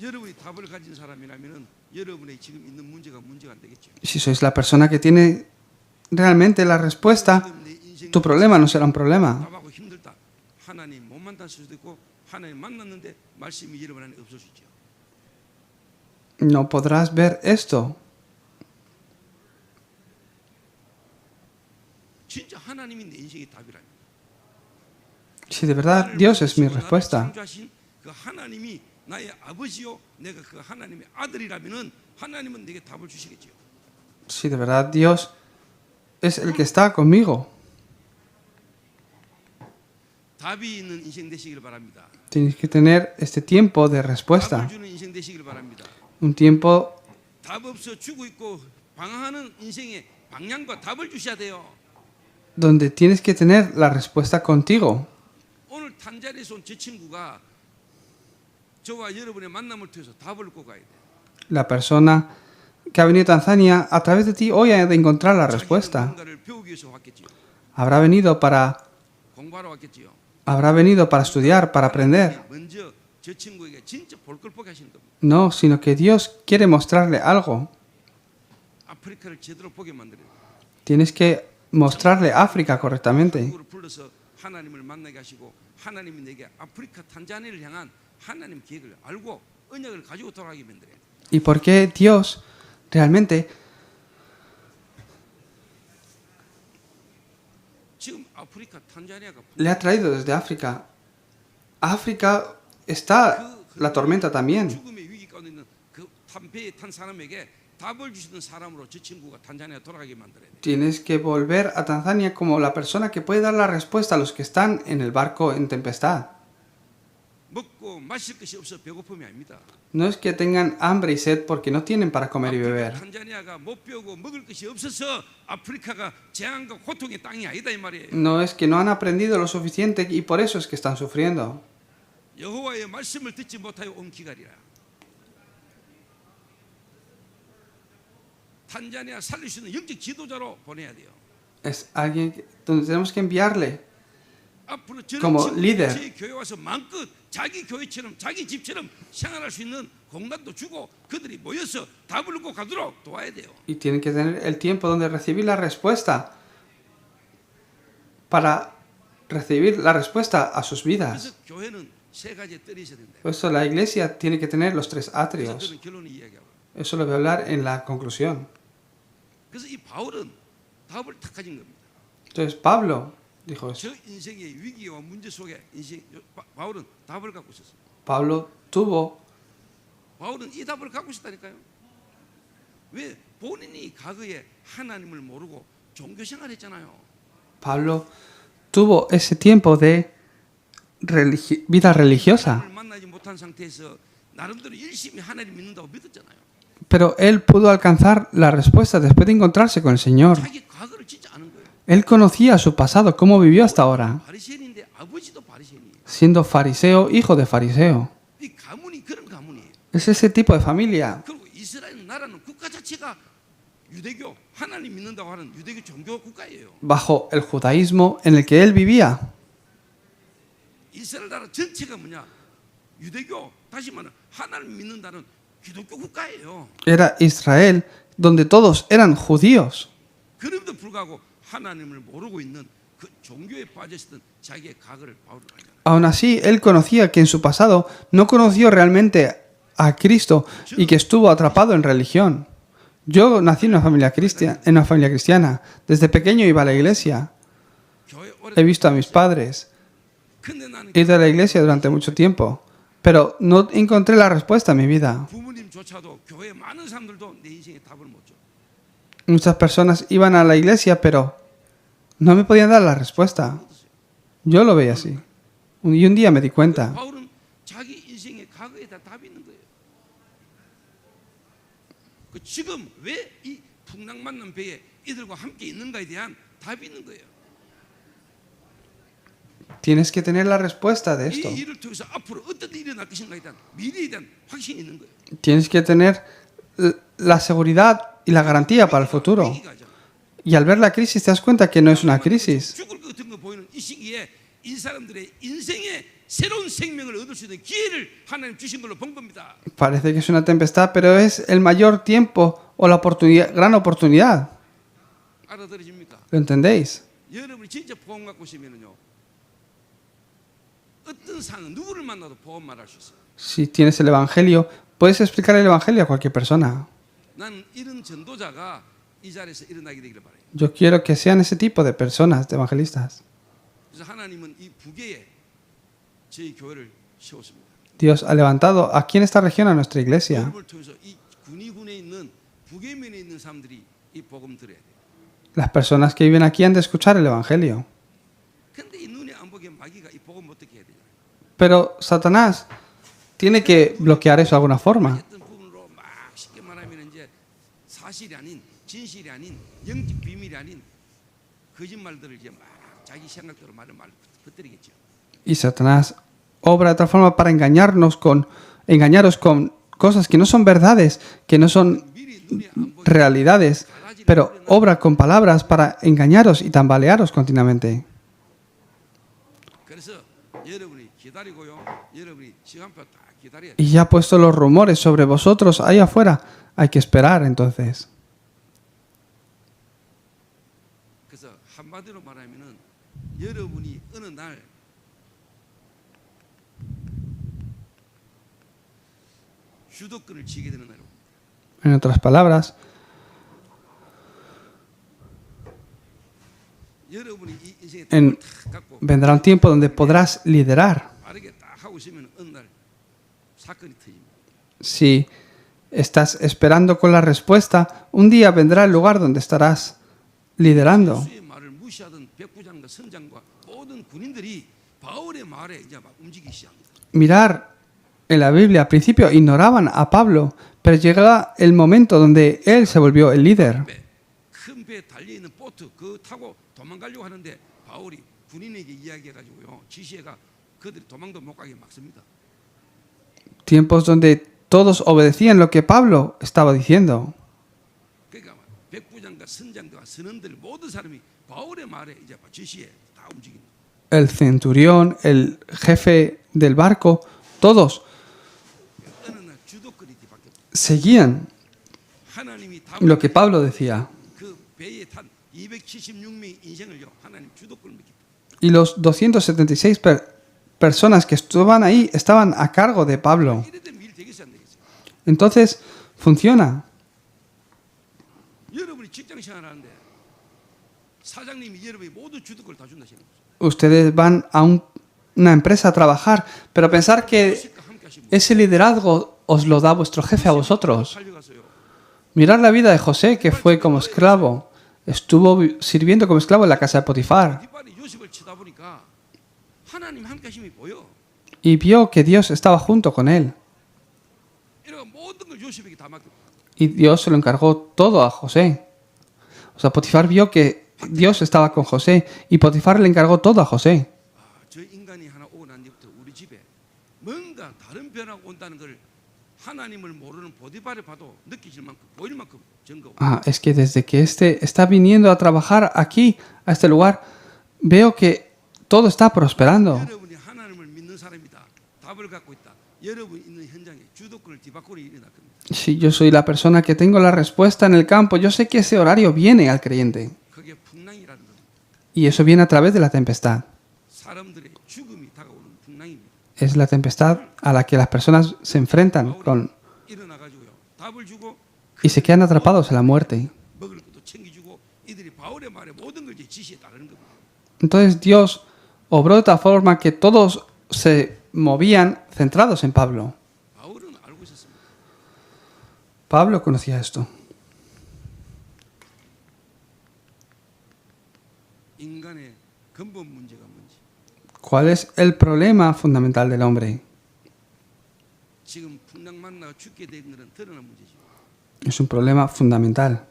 여러분이 답을 가진 사람이라면은 여러분의 지금 있는 문제가 안 되겠죠. Si sois la persona que tiene realmente la respuesta, tu problema no será un problema. 답하고 힘들다. 하나님 못 만났을 수도 있고 하나님 만났는데 말씀이 여러분 안에 없을 수 있죠. No podrás ver esto. 진짜 하나님이 내 인생의 답이라면. Si de verdad Dios es mi respuesta. 그 하나님이 나의 아버지요, 내가 그 하나님의 아들이라면은 하나님은 내게 답을 주시겠지요. Si de verdad Dios es el que está conmigo. 답이 있는 인생 되시길 바랍니다. Tienes que tener este tiempo de 답을 respuesta. 주는 인생 되시길 바랍니다. Un tiempo 답 없어 죽고 있고 방황하는 인생의 방향과 답을 주셔야 돼요. donde tienes que tener la respuesta contigo. 오늘 탄자니아에서 온 제 친구가 저와 여러분의 만남을 통해서 답을 꼭 가야 돼요. La persona que ha venido a Tanzania a través de ti hoy ha de encontrar la respuesta. 뭔가를 배우기 위해서 왔겠지요. Habrá venido 공부하러 왔겠지요. para estudiar, para aprender. 먼저 저 친구에게 진짜 볼 걸 보게 하시는 겁니다. No, sino que Dios quiere mostrarle algo. 아프리카를 제대로 보게 만들어요. Tienes que mostrarle África correctamente. 한국으로 불러서 하나님을 만나게 하시고 하나님이 내게 아프리카 탄자니아를 향한 하나님 계획을 알고 언약을 가지고 돌아가게 만들어요. ¿Y por qué Dios realmente 지금 아프리카 탄자니아가 le ha traído desde África? África está la tormenta también. 죽음의 위기 가운데 있는 그 배에 탄 사람에게 답을 주시는 사람으로 저 친구가 탄자니아 돌아가게 만들어야 돼. Tienes que volver a Tanzania como la persona que puede dar la respuesta a los que están en el barco en tempestad. 먹고 마실 것이 없어 배고픔이 아닙니다. No es que tengan hambre y sed porque no tienen para comer y beber. 탄자니아가 못 배우고 먹을 것이 없어서 아프리카가 재앙과 고통의 땅이 아니다 이 말이에요. No es que no han aprendido lo suficiente y por eso es que están sufriendo. 여호와의 말씀을 듣지 못하여 온 기갈이라. 탄자니아 살릴 수 있는 영적 지도자로 보내야 돼요. Es alguien donde tenemos que enviarle 앞으로 como 저는 líder. 제 교회 와서 마음껏 자기 교회처럼 자기 집처럼 생활할 수 있는 공간도 주고 그들이 모여서 답을 얻고 가도록 도와야 돼요. Y tienen que tener el tiempo donde recibir la respuesta para recibir la respuesta a sus 그래서 vidas. 교회는 세 가지의 뜰이 있어야 된다. Por eso la iglesia tiene que tener los 3 그래서 atrios. 저는 결론을 이야기하고. Eso lo voy a hablar en la conclusión. 그래서 이 바울은 답을 탁 가진 겁니다. Entonces Pablo dijo eso. 저 인생의 위기와 문제 속에 바울은 답을 갖고 있었어요. 바울은 이 답을 갖고 있었다니까요. 왜? 본인이 과거에 하나님을 모르고 종교 생활했잖아요. Pablo tuvo ese tiempo de vida religiosa. 하나님을 만나지 못한 상태에서 나름대로 열심히 하나님 믿는다고 믿었잖아요. Pero él pudo alcanzar la respuesta después de encontrarse con el Señor. 자기 과거를 진짜 아는 거예요. Él conocía su pasado, cómo vivió hasta ahora, 바리새인인데 아버지도 바리새인이에요. siendo fariseo, hijo de fariseo. 이 가문이 그런 가문이에요. Es ese tipo de familia. 그리고 이스라엘 나라는 국가 자체가 유대교 하나님 믿는다고 하는 유대교 종교 국가예요. Bajo el judaísmo en el que él vivía. 이스라엘 나라 전체가 뭐냐? 유대교 다시 말하면 하나님 믿는다는 기독교 국가예요. Era Israel, donde todos eran judíos. 그럼에도 불구하고 하나님을 모르고 있는 그 종교에 빠져있던 자기의 과거를 바울은 알잖아요. Aún así, él conocía que en su pasado no conoció realmente a Cristo y que estuvo atrapado en religión. Yo nací en una familia cristiana. Desde pequeño iba a la iglesia. 교회 He 오래 visto a mis padres. 근데 나는 He ido a la iglesia durante mucho tiempo. Pero no encontré la respuesta en mi vida. 부모님조차도 교회 많은 사람들도 내 인생에 답을 못 줘. Muchas personas iban a la iglesia, pero no me podían dar la respuesta. Yo lo veía así. Y un día me di cuenta. 바울은 자기 인생의 과거에 다 답이 있는 거예요. 그 지금 왜 이 풍랑 만난 배에 이들과 함께 있는가에 대한 답이 있는 거예요. Tienes que tener la respuesta de esto. 이 일을 통해서 앞으로 어떤 일이 일어날 것인가에 대한 미래에 대한 확신이 있는 거예요. Tienes que tener la seguridad y la garantía para el futuro. 위기가 죠. Y al ver la crisis te das cuenta que no es una crisis. 죽을 것 같은 거 보이는 이 시기에 이 사람들의 인생에 새로운 생명을 얻을 수 있는 기회를 하나님 주신 걸로 본 겁니다. Parece que es una tempestad, pero es el mayor tiempo o la oportunidad, gran oportunidad. 알아들으십니까? ¿Lo entendéis? 여러분이 진짜 보험 갖고 있으면요, 어떤 상황 누구를 만나도 보험 말할 수 있어요. Si tienes el Evangelio, puedes explicar el Evangelio a cualquier persona. 나는 이런 전도자가 이 자리에서 일어나게 되기를 바라요. Yo quiero que sean ese tipo de personas, de evangelistas. 그래서 하나님은 이 북에 저희 교회를 세웠습니다. Dios ha levantado aquí en esta región a nuestra iglesia. 여러분을 통해서 이 군위군에 있는 북에면에 있는 사람들이 이 복음 들어야 돼요. Las personas que viven aquí han de escuchar el Evangelio. 근데 이 눈에 안 보게 마귀가 이 복음 어떻게 해야 되냐? Pero Satanás tiene que bloquear eso de alguna forma. 어떤 부분으로 막 쉽게 말하면 이제 사실이 아닌 진실이 아닌 영적 비밀이 아닌 거짓말들을 이제 막 자기 생각대로 말을 퍼뜨리겠죠. Y Satanás obra de tal forma para engañaros con cosas que no son verdades, que no son 미리 눈에 안 보게 realidades, pero obra con palabras para engañaros y tambalearos continuamente. 그래서 여러분이 기다리고요. 여러분이 시간표 딱 기다려야 돼요. Y ya ha puesto los rumores sobre vosotros ahí afuera. Hay que esperar entonces. 그래서 한마디로 말하면은 여러분이 어느 날 주도권을 쥐게 되는 날입니다. En otras palabras, 여러분이 이 인생에 En- 딱 갖고 vendrá un tiempo donde podrás liderar. 빠르게 딱 하고 있으면 어느 날 사건이 터집니다. Si estás esperando con la respuesta, un día vendrá el lugar donde estarás liderando. 예수의 말을 무시하던 백부장과 선장과 모든 군인들이 바울의 말에 이제 막 움직이기 시작합니다. Mirar en la Biblia, al principio ignoraban a Pablo, pero llega el momento donde él se volvió el líder. 큰 배에 달려 있는 보트 그 타고 도망가려고 하는데 바울이 군인에게 이야기해가지고요 지시해가 그들이 도망도 못 가게 막습니다. Tiempos donde todos obedecían lo que Pablo estaba diciendo. 그러니까 백부장과 선장과 선원들 모든 사람이 바울의 말에 이제 지시해 다 움직입니다. El centurión, el jefe del barco, todos 어느 날 주도권이 뒤바뀌었다. seguían 하나님이 lo que Pablo decía. 그 배에 탄 276명의 인생을요 하나님 주도권을 맡깁니다. Y los 276 personas que estaban ahí estaban a cargo de Pablo. 이래 되면 일 되겠어요 안 되겠어요? Entonces, funciona. 여러분이 직장 생활하는데 사장님이 여러분이 모두 주도권을 다 준다 생각하세요. Ustedes van a una empresa a trabajar, pero pensar que 함께 하시면 ese liderazgo os lo da vuestro jefe a vosotros. 살려가서요. Mirad la vida de José, que fue como esclavo. Estuvo sirviendo como esclavo en la casa de Potifar. 뒷발이 요셉을 치다 보니까 하나님 함께 하심이 보여. y vio que Dios estaba junto con él. 이러고 모든 걸 요셉에게 다 맡겨. Y Dios se lo encargó todo a José. O sea, Potifar vio que Dios estaba con José y Potifar le encargó todo a José. 저 인간이 하나 오고 난 뒤부터 우리 집에 뭔가 다른 변화가 온다는 걸 하나님을 모르는 보디발을 봐도 느끼질 만큼 보일 만큼 증거. Es que desde que este está viniendo a trabajar aquí, a este lugar, veo que todo está prosperando. 여러분이 하나님을 믿는 사람이다. 답을 갖고 있다. 여러분 있는 현장에 주도권을 뒤바꾸는 일이 날 겁니다. Si yo soy la persona que tengo la respuesta en el campo, yo sé que ese horario viene al creyente. 그게 풍랑이라는 겁니다. Y eso viene a través de la tempestad. 사람들의 죽음이 다가오는 풍랑입니다. Es la tempestad a la que las personas se enfrentan 일어나가지고요. 답을 주고 y se quedan atrapados en la muerte. 먹을 것도 챙겨주고 이들이 바울의 말에 모든 걸 이제 지시에 따르는 겁니다. Entonces Dios obró de tal forma que todos se movían centrados en Pablo. 바울은 알고 있었습니다. Pablo conocía esto. 인간의 근본 문제가 뭔지. ¿Cuál es el problema fundamental del hombre? 지금 풍랑 만나가 죽게 된 것은 드러난 문제죠. Es un problema fundamental.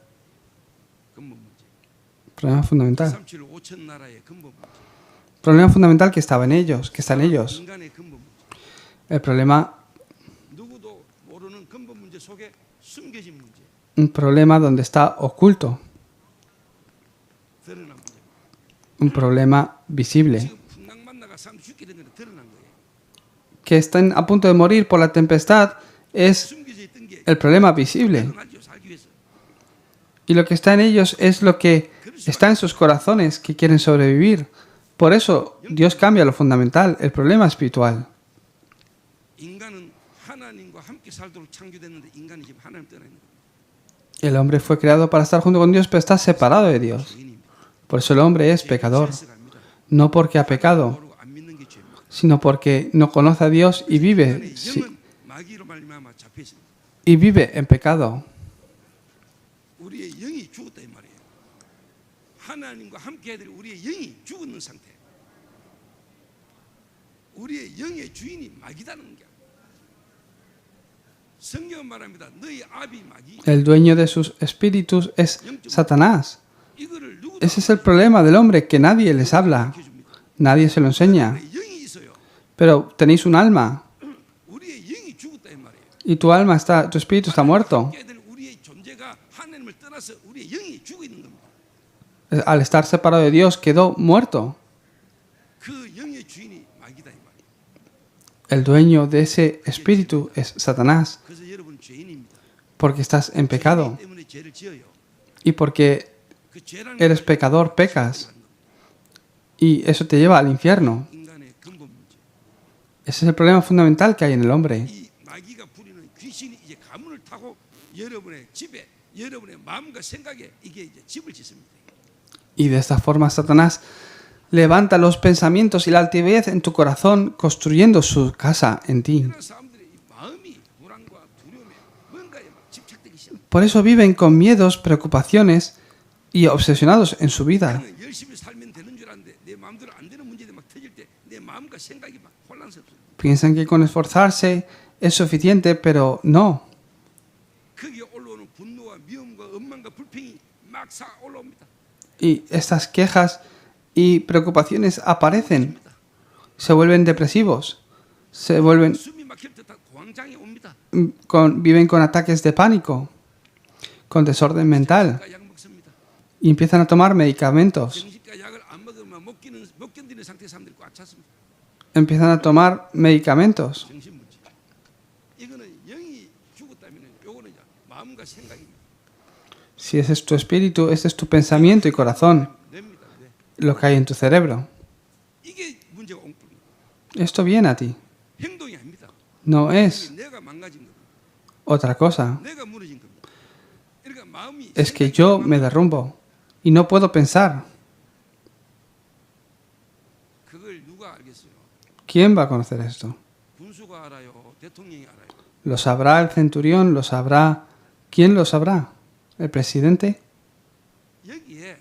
근본 문제. Problema fundamental. 3.7 5천 나라의 근본 문제. Problema fundamental que estaba en ellos, que está en ellos. 인간의 근본 문제. El problema, 누구도 모르는 근본 문제 속에 숨겨진 문제. un problema donde está oculto, 드러난 문제. un problema visible. 지금 풍랑 만나가 사람 죽게 된 것은 드러난 거예요. Que están a punto de morir por la tempestad es 숨겨져 있던 게 el problema visible. 드러나죠. 살기 위해서. Y lo que está en ellos es lo que está en sus corazones, que quieren sobrevivir. Por eso Dios cambia lo fundamental, el problema espiritual. 인간은 하나님과 함께 살도록 창조됐는데 인간이 지금 하나님 떠나 있는 거예요. El hombre fue creado para estar junto con Dios, pero está separado de Dios. 죄인입니다. Por eso el hombre es pecador. 죄에서 갑니다. No porque ha pecado, 모르고 안 믿는 게 죄입니다. sino porque no conoce a Dios y vive, 인간의 영은 마귀로 말미암아 잡혀 있습니다. y vive en pecado. 우리의 영이 죽었다 이 말이에요. 하나님과 함께 해야 될 우리의 영이 죽었는 상태. 우리의 영의 주인이 마귀다는 게. 성경은 말합니다. 너희 아비 마귀. El dueño de sus espíritus es Satanás. 이거를 누구도 Ese es el problema del hombre, que nadie les habla, nadie se lo enseña. 우리의 영이 있어요. Pero tenéis un alma, 우리의 영이 죽었다 이 말이에요. y tu alma está, tu espíritu está muerto. 함께 해야 될 우리의 존재가 하나님을 떠나서 우리의 영이 죽어 있는 겁니다. Al estar separado de Dios quedó muerto. 그 영의 주인이 마귀다 이 말이에요. El dueño de ese espíritu es Satanás, 그래서 여러분 죄인입니다. porque estás en pecado. 죄인 때문에 죄를 지어요. Y porque 그 죄라는 eres 것은 pecador, pecas. Y eso te lleva al infierno. 인간의 근본 문제. Ese es el problema fundamental que hay en el hombre. 이 마귀가 부리는 귀신이 이제 가문을 타고 여러분의 집에, 여러분의 마음과 생각에 이게 이제 집을 짓습니다. Y de esta forma Satanás levanta los pensamientos y la altivez en tu corazón, construyendo su casa en ti. 이런 사람들의 이 마음이 불안과 두려움에 뭔가에 막 집착되기 시작. Por eso viven con miedos, preocupaciones y obsesionados en su vida. 나는 열심히 살면 되는 줄 아는데 내 마음대로 안 되는 문제들이 막 터질 때 내 마음과 생각이 막 혼란스럽습니다. Piensan que con esforzarse es suficiente, pero no. 거기에 올라오는 분노와 미움과 원망과 불평이 막 사 올라옵니다. Y estas quejas y preocupaciones aparecen, se vuelven depresivos, se vuelven, 숨이 막힐 듯한 공황장애 옵니다. viven con ataques de pánico, con desorden mental, 약 먹습니다. y empiezan a tomar medicamentos. 정신과 약을 안 먹으면 못 견디는 상태 사람들이 꽉 찼습니다. Empiezan a tomar medicamentos. 정신 문제. 이거는 영이 죽었다면 요거는 이제 마음과 생각입니다. Si ese es tu espíritu, ese es tu pensamiento y corazón, 뇌입니다. 뇌. lo que hay en tu cerebro. 이게 문제가 온 겁니다. Esto viene a ti, 행동이 아닙니다. no es 내가 망가진 겁니다. otra cosa. 내가 무너진 겁니다. 그러니까 마음이 Es que yo me derrumbo y no puedo pensar. 그걸 누가 알겠어요? ¿Quién va a conocer esto? 군수가 알아요. 대통령이 알아요. ¿Lo sabrá el centurión? ¿Lo sabrá? ¿Quién lo sabrá? ¿El presidente? 여기에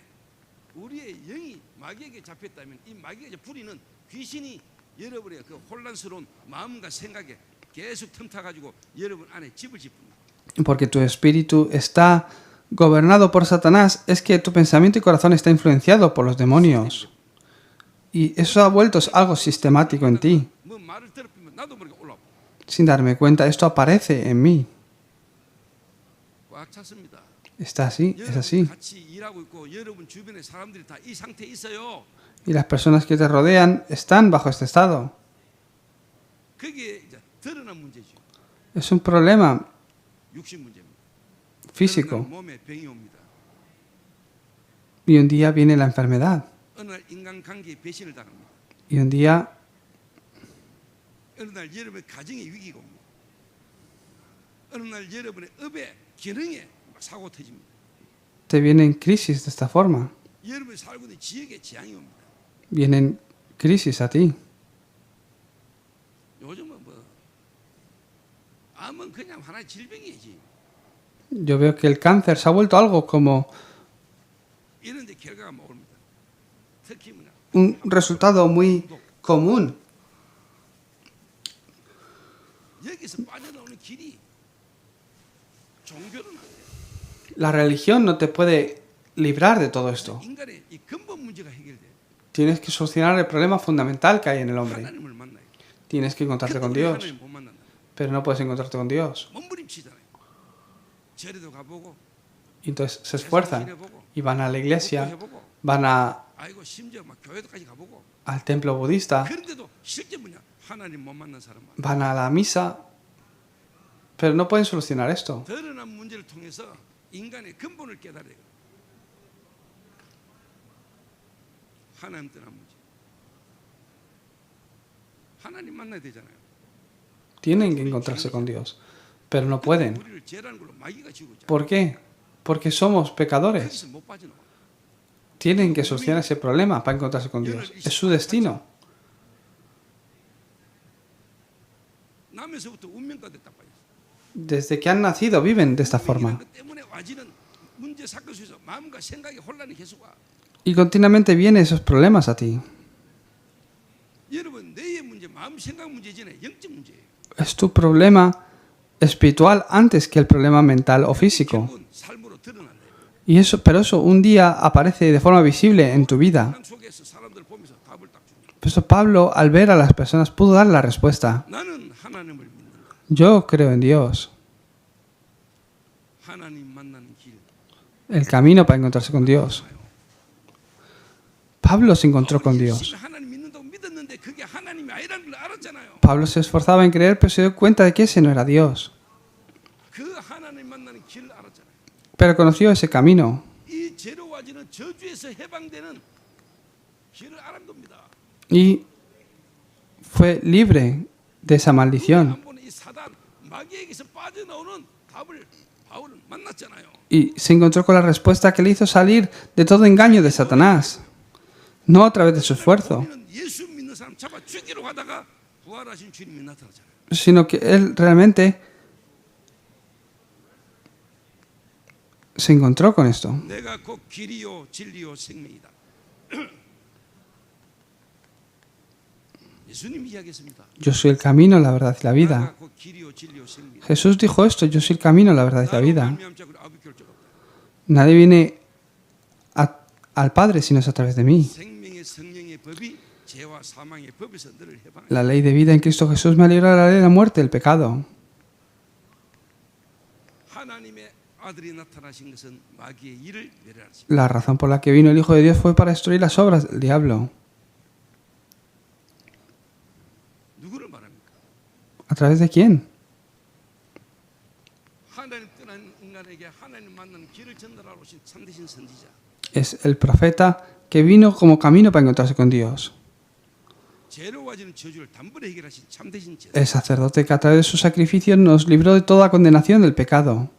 우리의 여러분의 영이 마귀에게 잡혔다면 이 마귀의 불의는 귀신이 여러분의 그 혼란스러운 마음과 생각에 계속 틈타 가지고 여러분 안에 집을 짓습니다. Porque tu espíritu está gobernado por Satanás, es que tu pensamiento y corazón está influenciado por los demonios. Y eso ha vuelto algo sistemático en ti. 뭐 말을 들으면 나도 모르게 올라와. Sin darme cuenta, esto aparece en mí. 꽉 찼습니다. Está así, es 여러분 así. 같이 일하고 있고 여러분 주변의 사람들이 다 이 상태에 있어요. Y las personas que te rodean están bajo este estado. 그게 이제 드러난 문제죠. Es un problema 육신 문제입니다. físico. 드러난 몸에 병이 옵니다. Y un día viene la enfermedad. 어느 날 인간관계에 배신을 당합니다. Y un día 어느 날 여러분의 가정에 위기가 옵니다. 어느 날 여러분의 업의 기능에 사고 터집니다. te vienen crisis de esta forma. 여러분이 살고 있는 지역에 재앙이 옵니다. Vienen crisis a ti. 요즘은 뭐 암은 그냥 하나의 질병이지. Yo veo que el cáncer se ha vuelto algo como 이런데 결과가 옵니다. 특히 뭐냐? un resultado muy común. 여기서 빠져나오는 길이 종교는 안 돼. La religión no te puede librar de todo esto. 인간의 이 근본 문제가 해결돼. Tienes que solucionar el problema fundamental que hay en el hombre. 하나님을 만나요. Tienes que encontrarte con 근데 Dios, 하나님 못 만난다. pero no puedes encontrarte con Dios. 몸부림치잖아요. 절에도 가보고, Y entonces se esfuerzan y van a la iglesia, van 아이고 심지어 막 교회도까지 가보고. al templo budista, 그런데도 실제 뭐냐? 하나님 못 만난 사람 많아. van a la misa, pero no pueden solucionar esto. 드러난 문제를 통해서 인간의 근본을 깨달아요. 하나님 떠난 문제. 하나님 만나야 되잖아요. Tienen que encontrarse con Dios, pero no pueden. 우리를 죄라는 걸로 마귀가 지고 있잖아요. ¿Por qué? Porque somos pecadores. 그래서 못 빠져나와. Tienen que solucionar ese problema para encontrarse con Dios. Es su destino. 나면서부터 운명까지 딱 빠졌어. Desde que han nacido viven de esta forma. 그 때문에 와지는 문제 사건 속에서 마음과 생각의 혼란이 계속 와. Y continuamente vienen esos problemas a ti. 여러분 뇌의 문제, 마음 생각 문제잖아요. 영적 문제예요. Es tu problema espiritual antes que el problema mental o físico. 결국은 삶으로 드러난다. Y eso, pero eso un día aparece de forma visible en tu vida. 난 속에서 사람들 보면서 답을 딱 줍니다. Por eso Pablo, al ver a las personas, pudo dar la respuesta. 나는 하나님을 믿는다. Yo creo en Dios. 하나님 만나는 길. El camino para encontrarse con Dios. Pablo se encontró con Dios. 열심히 하나님 믿는다고 믿었는데 그게 하나님이 아니라는 걸 알았잖아요. Pablo se esforzaba en creer, pero se dio cuenta de que ese no era Dios. 그 하나님 만나는 길을 알았잖아요. Pero conoció ese camino. 이 죄로 와지는 저주에서 해방되는 길을 알은 겁니다. Y fue libre de esa maldición. 한번 이 사단 마귀에게서 빠져나오는 답을 바울은 만났잖아요. Y se encontró con la respuesta que le hizo salir de todo engaño de Satanás. No a través de su esfuerzo, 우리는 예수 믿는 사람 잡아 죽이러 가다가 부활하신 주님이 나타나잖아요. sino que él realmente se encontró con esto. 내가 곧 길이요 진리요 생명이다. 예수님 이야기했습니다. Yo soy el camino, la verdad y la vida. 내가 곧 길이요 진리요 생명이다. Jesús dijo esto, yo soy el camino, la verdad y la vida. 말미암자 우리 아버지 결정 없다. Nadie viene al Padre si no es a través de mí. 생명의 성령의 법이 죄와 사망의 법에서 너를 해방. La ley de vida en Cristo Jesús me ha librado de la ley de la muerte, del pecado. 하나님의 아들이 나타나신 것은 마귀의 일을 멸하십니다. La razón por la que vino el Hijo de Dios fue para destruir las obras del diablo. 누구를 말합니까? ¿A través de quién? 하나님 떠난 인간에게 하나님 만나는 길을 전달하러 오신 참되신 선지자. Es el profeta que vino como camino para encontrarse con Dios. 죄로 와지는 저주를 단번에 해결하신 참되신 제사. El sacerdote que a través de su sacrificio nos libró de toda condenación del pecado.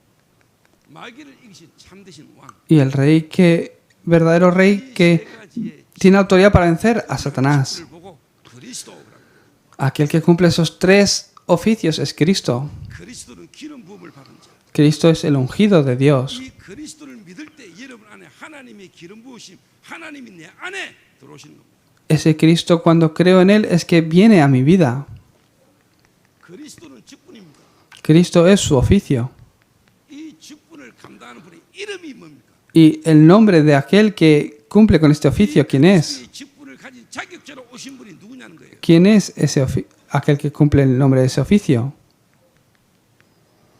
마귀를 이기신 참되신 왕. Y el rey que, verdadero rey que tiene autoridad para vencer a Satanás. 그를 보고 그리스도라고. Aquel que cumple esos tres oficios es Cristo. 그리스도는 기름 부음을 받은 자. Cristo es el ungido de Dios. 이 그리스도를 믿을 때 여러분 안에 하나님의 기름 부으심, 하나님이 내 안에 들어오시는 겁니다. Ese Cristo, cuando creo en Él, es que viene a mi vida. 그리스도는 직분입니다. Cristo es su oficio. 이 직분을 감당하는 분의 이름이 뭡니까? Y el nombre de aquel que cumple con este oficio, ¿quién es? 이 직분을 가진 자격자로 오신 분이 누구냐는 거예요. ¿Quién es aquel que cumple el nombre de ese oficio?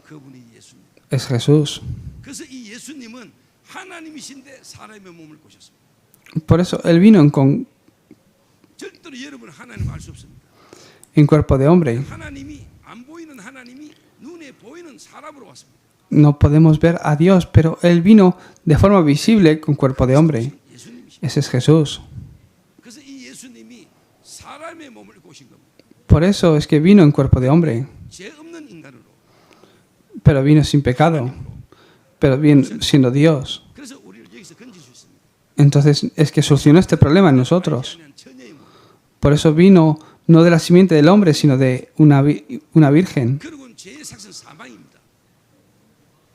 그분이 예수님. Es Jesús. 그래서 이 예수님은 하나님이신데 사람의 몸을 꼬셨습니다. Por eso Él vino 절대로 여러분 하나님 알 수 없습니다. en cuerpo de hombre. 하나님이 안 보이는 하나님이 눈에 보이는 사람으로 왔습니다. No podemos ver a Dios, pero Él vino de forma visible con cuerpo de hombre. 예수님이십니다. Ese es Jesús. 그래서 이 예수님이 사람의 몸을 꼬신 겁니다. Por eso es que vino en cuerpo de hombre, 죄 없는 인간으로. pero vino sin pecado, pero bien siendo Dios. 그래서 우리를 여기서 건질 수 있습니다. Entonces es que solucionó este problema en nosotros. 아니한 처녀의 몸. Por eso vino no de la simiente del hombre, sino de una virgen. 그리고 죄의 삭은 사망입니다.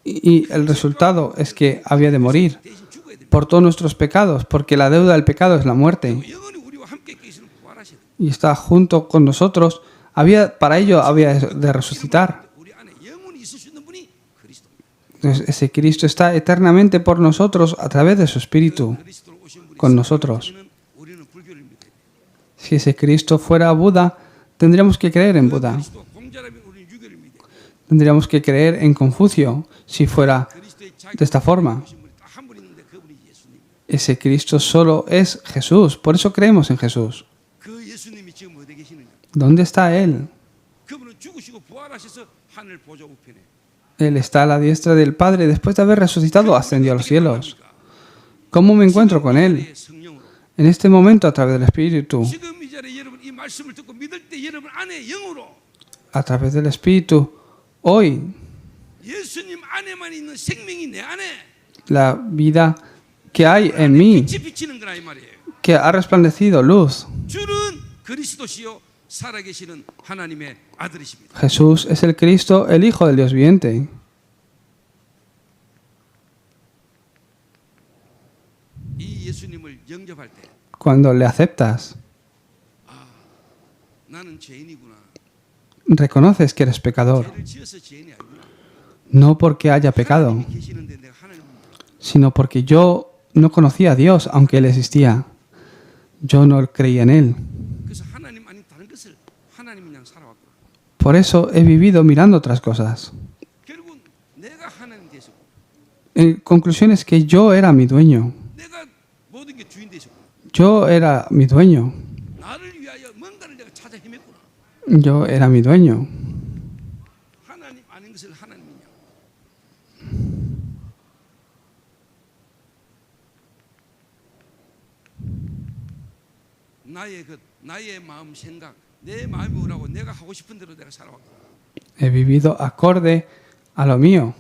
Y el resultado es que había de morir 대신 죽어야 됩니다. por todos nuestros pecados, porque la deuda del pecado es la muerte. 영원히 우리와 함께 계시는 부활하셔야 됩니다. Y está junto con nosotros. Para ello había de resucitar. 우리 안에 영원히 있을 수 있는 분이 그리스도입니다. Entonces ese Cristo está eternamente por nosotros a través de su Espíritu 그리스도로 오신 분이 con nosotros. 우리는 불교를 믿어야 돼요. Si ese Cristo fuera Buda, tendríamos que creer en Buda. 그리스도 공자라면 우리는 유교를 믿어야 돼요. Tendríamos que creer en Confucio, si fuera 그리스도의 de esta forma. 오신 분이 딱 한 분 있는데 그분이 예수님. Ese Cristo solo es Jesús. Por eso creemos en Jesús. 그 예수님이 지금 어디 계시느냐? ¿Dónde está Él? 그분은 죽으시고 부활하셔서 하늘 보좌 우편에. Él está a la diestra del Padre. Después de haber resucitado, ascendió a los cielos. ¿Cómo me encuentro con Él? 성령으로. En este momento, a través del Espíritu. 지금 이 자리에 여러분 이 말씀을 듣고 믿을 때 여러분 안에 영으로 A través del Espíritu. Hoy, 예수님 안에만 있는 생명이 내 안에 la vida que hay en mí, 빛이 비치는 거라 이 말이에요. que ha resplandecido luz. 주는 그리스도시요 살아계시는 하나님의 아들이십니다. Jesús es el Cristo, el Hijo del Dios viviente. 이 예수님을 영접할 때 Cuando le aceptas, 나는 죄인이구나. reconoces que eres pecador. 죄를 지어서 죄인이 아니구나. No porque haya pecado, 하나님이 계시는데 내가 하나님을 sino porque yo no conocía a Dios, aunque Él existía. Yo no creía en Él. 그래서 하나님 아닌 다른 것을 하나님이 그냥 살아왔고 Por eso he vivido mirando otras cosas. 결국은 내가 하나님 되셨고 En conclusión es que yo era mi dueño. 내가 모든 게 주인 되셨고 Yo era mi dueño. 나를 위하여 뭔가를 내가 찾아 헤맸구나. Yo era mi dueño. 하나님 아닌 것을 하나님이냐. 나의 마음 생각 내 마음이 오라고 내가 하고 싶은 대로 내가 살아왔고 He vivido acorde a lo mío.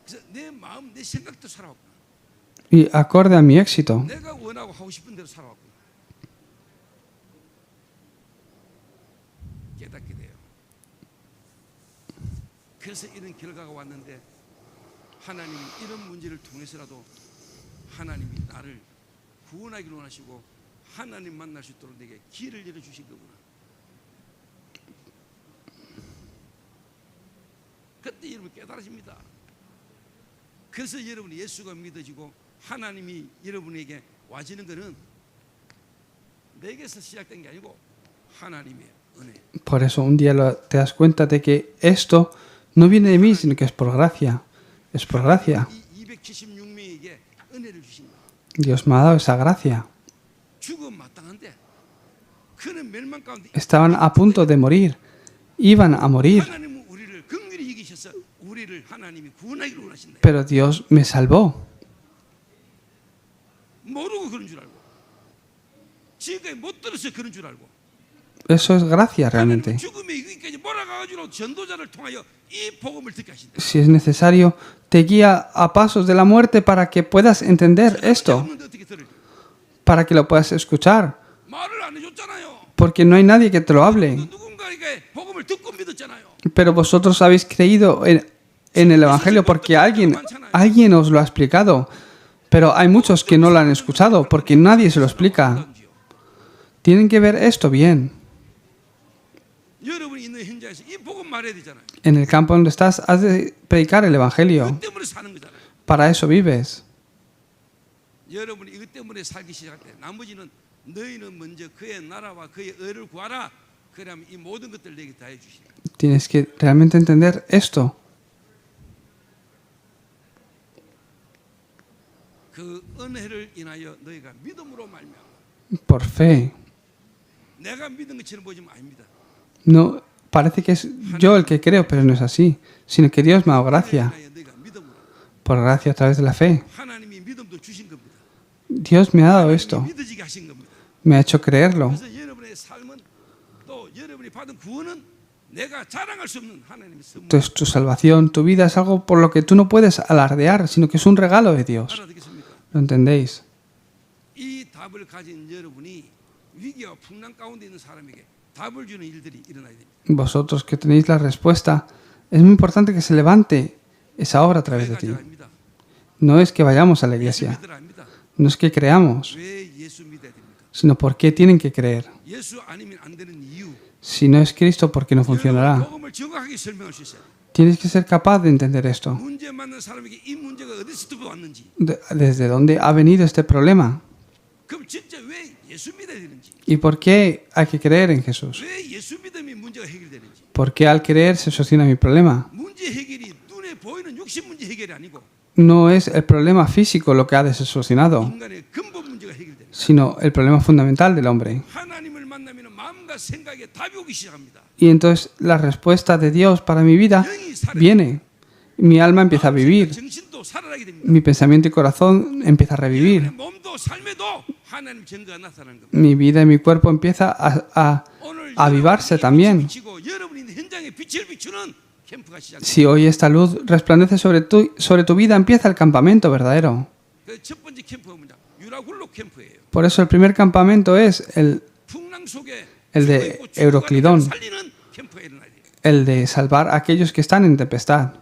그래서 내 마음 내 생각도 살아왔고 Y acorde a mi éxito. 내가 원하고 하고 싶은 대로 살아왔고 깨닫게 돼요. 그래서 이런 결과가 왔는데 하나님 이런 문제를 통해서라도 하나님이 나를 구원하기를 원하시고 하나님 만날 수 있도록 내게 길을 열어주신 거구나. 그때 여러분 깨달으십니다. 그래서 여러분 예수가 믿어지고 하나님이 여러분에게 와지는 것은 내게서 시작된 게 아니고 하나님의 은혜. Por eso un día te das cuenta de que esto no viene de mí, sino que es por gracia. Es por gracia. 이 276명에게 은혜를 주신 거예요. Dios me ha dado esa gracia. 죽음 마땅한데 그는 멸망 가운데 Estaban a punto de morir. Iban a morir. 하나님은 우리를 긍휼히 여기셔서 우리를 하나님이 구원하기를 원하신다. Pero Dios me salvó. 모르고 그런 줄 알고 지금까지 못 들어서 그런 줄 알고 Eso es gracia realmente. 하나님은 죽음에 이기까지 몰아가가지고 전도자를 통하여 이 복음을 듣게 하신다. Si es necesario, te guía a pasos de la muerte para que puedas entender esto, 없는데 어떻게 들을까? para que lo puedas escuchar. 말을 안 해줬잖아요. Porque no hay nadie que te lo hable. 누군가에게 복음을 듣고 믿었잖아요. Pero vosotros habéis creído en el Evangelio porque alguien os lo ha explicado. Pero hay muchos que no lo han escuchado porque nadie se lo explica. Tienen que ver esto bien. 여러분이 있는 현장에서 이 복음 말해야 되잖아요. En el campo donde estás, has de predicar el Evangelio. 그 때문에 사는 거잖아요. Para eso vives. 여러분이 이것 때문에 살기 시작할 때 나머지는 너희는 먼저 그의 나라와 그의 의를 구하라. 그러면 이 모든 것들 내게 다 해주시라. Tienes que realmente entender esto. 그 은혜를 인하여 너희가 믿음으로 말미암아. Por fe. 내가 믿은 것처럼 보지만 아닙니다. No, parece que es yo el que creo, pero no es así. Sino que Dios me ha dado gracia. 너희가 믿음으로. Por gracia a través de la fe. 하나님이 믿음도 주신 겁니다. Dios me ha dado esto. 믿어지게 하신 겁니다. Me ha hecho creerlo. 그래서 여러분의 삶은 또 여러분이 받은 구원은 내가 자랑할 수 없는 하나님의 선물. Entonces tu salvación, tu vida es algo por lo que tú no puedes alardear, sino que es un regalo de Dios. 알아듣겠습니까? ¿Lo entendéis? 이 답을 가진 여러분이 위기와 풍랑 가운데 있는 사람에게 답을 주는 일들이 일어나야 됩니다. Vosotros que tenéis la respuesta, es muy importante que se levante esa obra a través de ti. 아닙니다. No es que vayamos a la 예수 iglesia, 믿으라 아닙니다. no es que creamos, 왜 예수 믿어야 됩니까? sino por qué tienen que creer. 예수 아니면 안 되는 이유. Si no es Cristo, ¿por qué no funcionará? 복음을 정확하게 설명할 수 있어요. Tienes que ser capaz de entender esto. 문제 만난 사람에게 이 문제가 어디서부터 왔는지. ¿Desde dónde ha venido este problema? 그럼 진짜 왜 예수 믿어야 되는지. ¿Y por qué hay que creer en Jesús? 왜 예수 믿음이 문제가 해결되는지. ¿Por qué al creer se soluciona mi problema? 문제 해결이 눈에 보이는 육신 문제 해결이 아니고 No es el problema físico lo que ha de ser solucionado, 인간의 근본 문제가 해결됩니다. sino el problema fundamental del hombre. 하나님을 만나면 마음과 생각에 답이 오기 시작합니다. Y entonces la respuesta de Dios para mi vida viene. Mi alma empieza a vivir. 정신도 살아나게 됩니다. Mi pensamiento y corazón empieza a revivir. 몸도 삶에도 하나님 증거가 나타나는 겁니다. Mi vida y mi cuerpo empieza a 오늘 avivarse también. 비치고 여러분이 있는 현장에 빛을 비추는 캠프가 시작됩니다. Si hoy esta luz resplandece sobre tu vida, empieza el campamento verdadero. 그 첫 번째 캠프가 뭐냐? 유라굴로 캠프예요. Por eso el primer campamento es 풍랑 속에 el de Euroclidón, 살리는 캠프가 일어나야 돼요. el de salvar a aquellos que están en tempestad.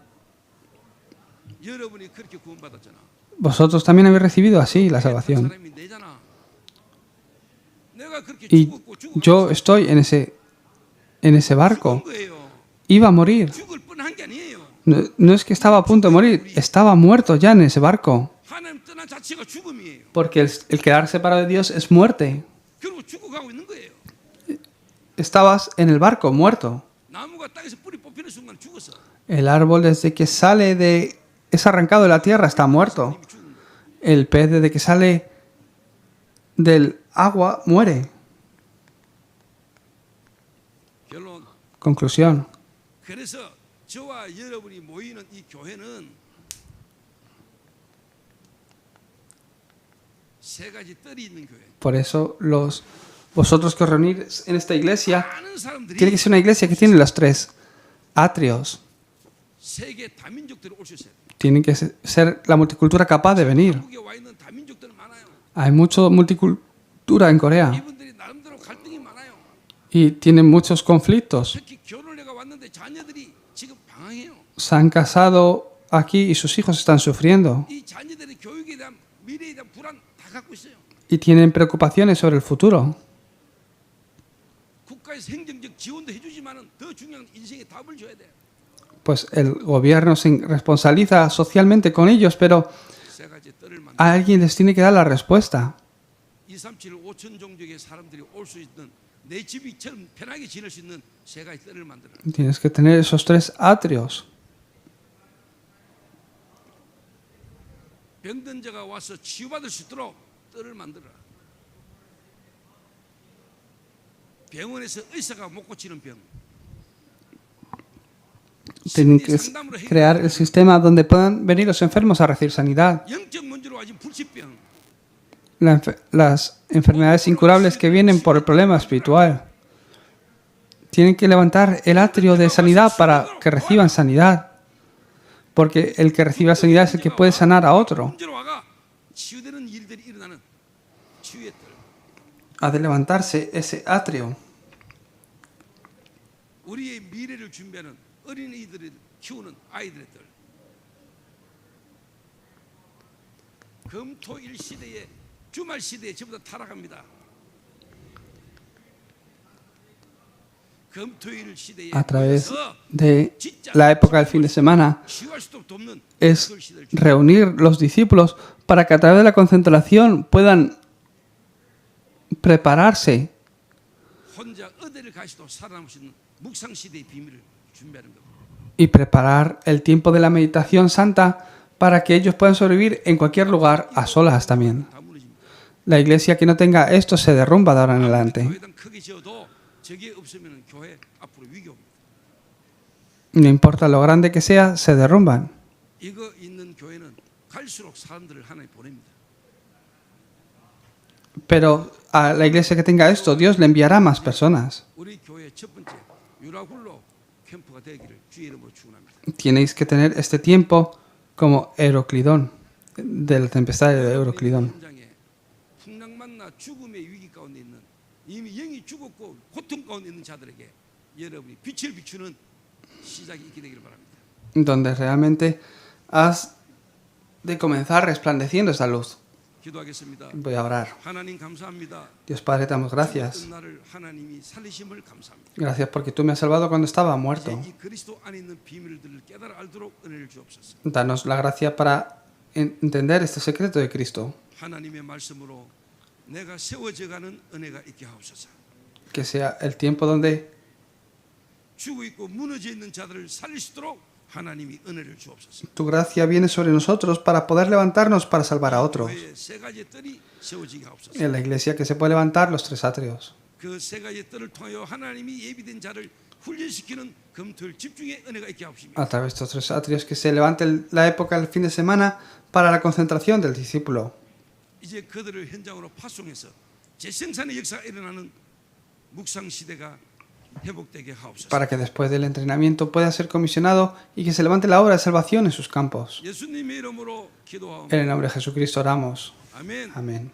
여러분이 그렇게 구원받았잖아. Vosotros también habéis recibido así la salvación. 사람이 내잖아. 내가 그렇게 Y 죽었고 yo estoy en ese barco. 거예요. Iba a morir. 죽을 뻔한 게 아니에요. No es que estaba a punto de morir, estaba muerto ya en ese barco. 하나님 떠난 자체가 죽음이에요. Porque el quedar separado de Dios es muerte. 그리고 죽어가고 있는 거예요. Estabas en el barco, muerto. 나무가 땅에서 뿌리 뽑히는 순간 죽었어. El árbol desde que es arrancado de la tierra está muerto. 이미 죽은 거예요. El pez desde que sale del agua muere. 결론. Conclusión. 그래서 저와 여러분이 모이는 이 교회는 세 가지 뜰이 있는 교회. Por eso vosotros que os reunís en esta iglesia, 많은 사람들이 tiene que ser una iglesia que tiene los tres atrios. 세계 다민족들이 올 수 있어요. Tiene que ser la multicultura capaz de venir. 한국에 와 있는 다민족들 많아요. Hay mucha multicultura en Corea 이분들이 나름대로 갈등이 많아요. y tienen muchos conflictos. 특히 결혼을 해가 왔는데 자녀들이 지금 방황해요. Se han casado aquí y sus hijos están sufriendo 이 자녀들의 교육에 대한 미래에 대한 불안 다 갖고 있어요. y tienen preocupaciones sobre el futuro. 국가에서 행정적 지원도 해주지만은 더 중요한 인생의 답을 줘야 돼. Pues el gobierno se responsabiliza socialmente con ellos, pero 세 가지 뜰을 만들. alguien les tiene que dar la respuesta. 237 5천 종족의 사람들이 올 수 있는 내 집이처럼 편하게 지낼 수 있는 세 가지 뜰을 만들어. Tienes que tener esos tres atrios. 병든 자가 와서 치유받을 수 있도록 뜰을 만들어라. 병원에서 의사가 못 고치는 병. Tienen que crear el sistema donde puedan venir los enfermos a recibir sanidad. 영적 문제로 와진 불치병. Las enfermedades incurables que vienen por el problema espiritual. Tienen que levantar el atrio de sanidad para que reciban sanidad. Porque el que reciba sanidad es el que puede sanar a otro. 문제로 와가 치유되는 일들이 일어나는 치유의 뜰. Ha de levantarse ese atrio. 우리의 미래를 준비하는 어린이들을 키우는 아이들의 뜰. 금토일 시대에 주말 시대에 전부 다 타락합니다. 금토일 시대에 A través de la época del fin de semana 쉬할 수도 없는 es 그 시대를 reunir los discípulos para que a través de la concentración puedan prepararse 혼자 어디를 가시도 살아남을 수 있는 묵상 시대의 비밀을 준비하는 겁니다. y preparar el tiempo de la meditación santa para que ellos puedan sobrevivir en cualquier lugar a solas también. 다 무너집니다. La iglesia que no tenga esto se derrumba de ahora en adelante. 교회당 크게 지어도 저게 없으면 교회 앞으로 위기입니다. No importa lo grande que sea, se derrumban. 이거 있는 교회는 갈수록 사람들을 하나님 보냅니다. Pero a la iglesia que tenga esto, Dios le enviará más personas. 우리 교회 첫 번째 유라굴로 캠프가 되기를 주의 이름으로 축원합니다. Tenéis que tener este tiempo como Euroclidón, de la tempestad de Euroclidón. 현장에 풍랑만나 죽음의 위기 가운데 있는 이미 영이 죽었고 고통 가운데 있는 자들에게 여러분이 빛을 비추는 시작이 있게 되기를 바랍니다. Donde realmente has de comenzar resplandeciendo esa luz. 기도하겠습니다. Voy a orar. 하나님 감사합니다. Dios Padre, te damos gracias. 나를 하나님이 살리심을 감사합니다. Gracias porque tú me has salvado cuando estaba muerto. 이 그리스도 안에 있는 비밀들을 깨달아 알도록 은혜를 주옵소서. Danos la gracia para entender este secreto de Cristo. 하나님의 말씀으로 내가 세워져가는 은혜가 있게 하옵소서. Que sea el tiempo donde 죽어 있고 무너져 있는 자들을 살릴 수 있도록 하나님이 은혜를 주옵소서. tu gracia viene sobre nosotros para poder levantarnos para salvar a otros. 교회의 세 가지의 뜰이 세워지게 하옵소서. En la iglesia que se puede levantar los tres atrios. 그 세 가지의 뜰을 통하여 하나님이 예비된 자를 훈련시키는 금토일 집중의 은혜가 있게 하옵시며 A través de estos tres atrios que se levante la época del fin de semana para la concentración del discípulo. 이제 그들을 현장으로 파송해서 재생산의 역사가 일어나는 묵상 시대가 회복되게 하옵소서. Para que después del entrenamiento pueda ser comisionado y que se levante la obra de salvación en sus campos. 예수님의 이름으로 기도하옵나이다. En el nombre de Jesucristo oramos. 아멘. Amén.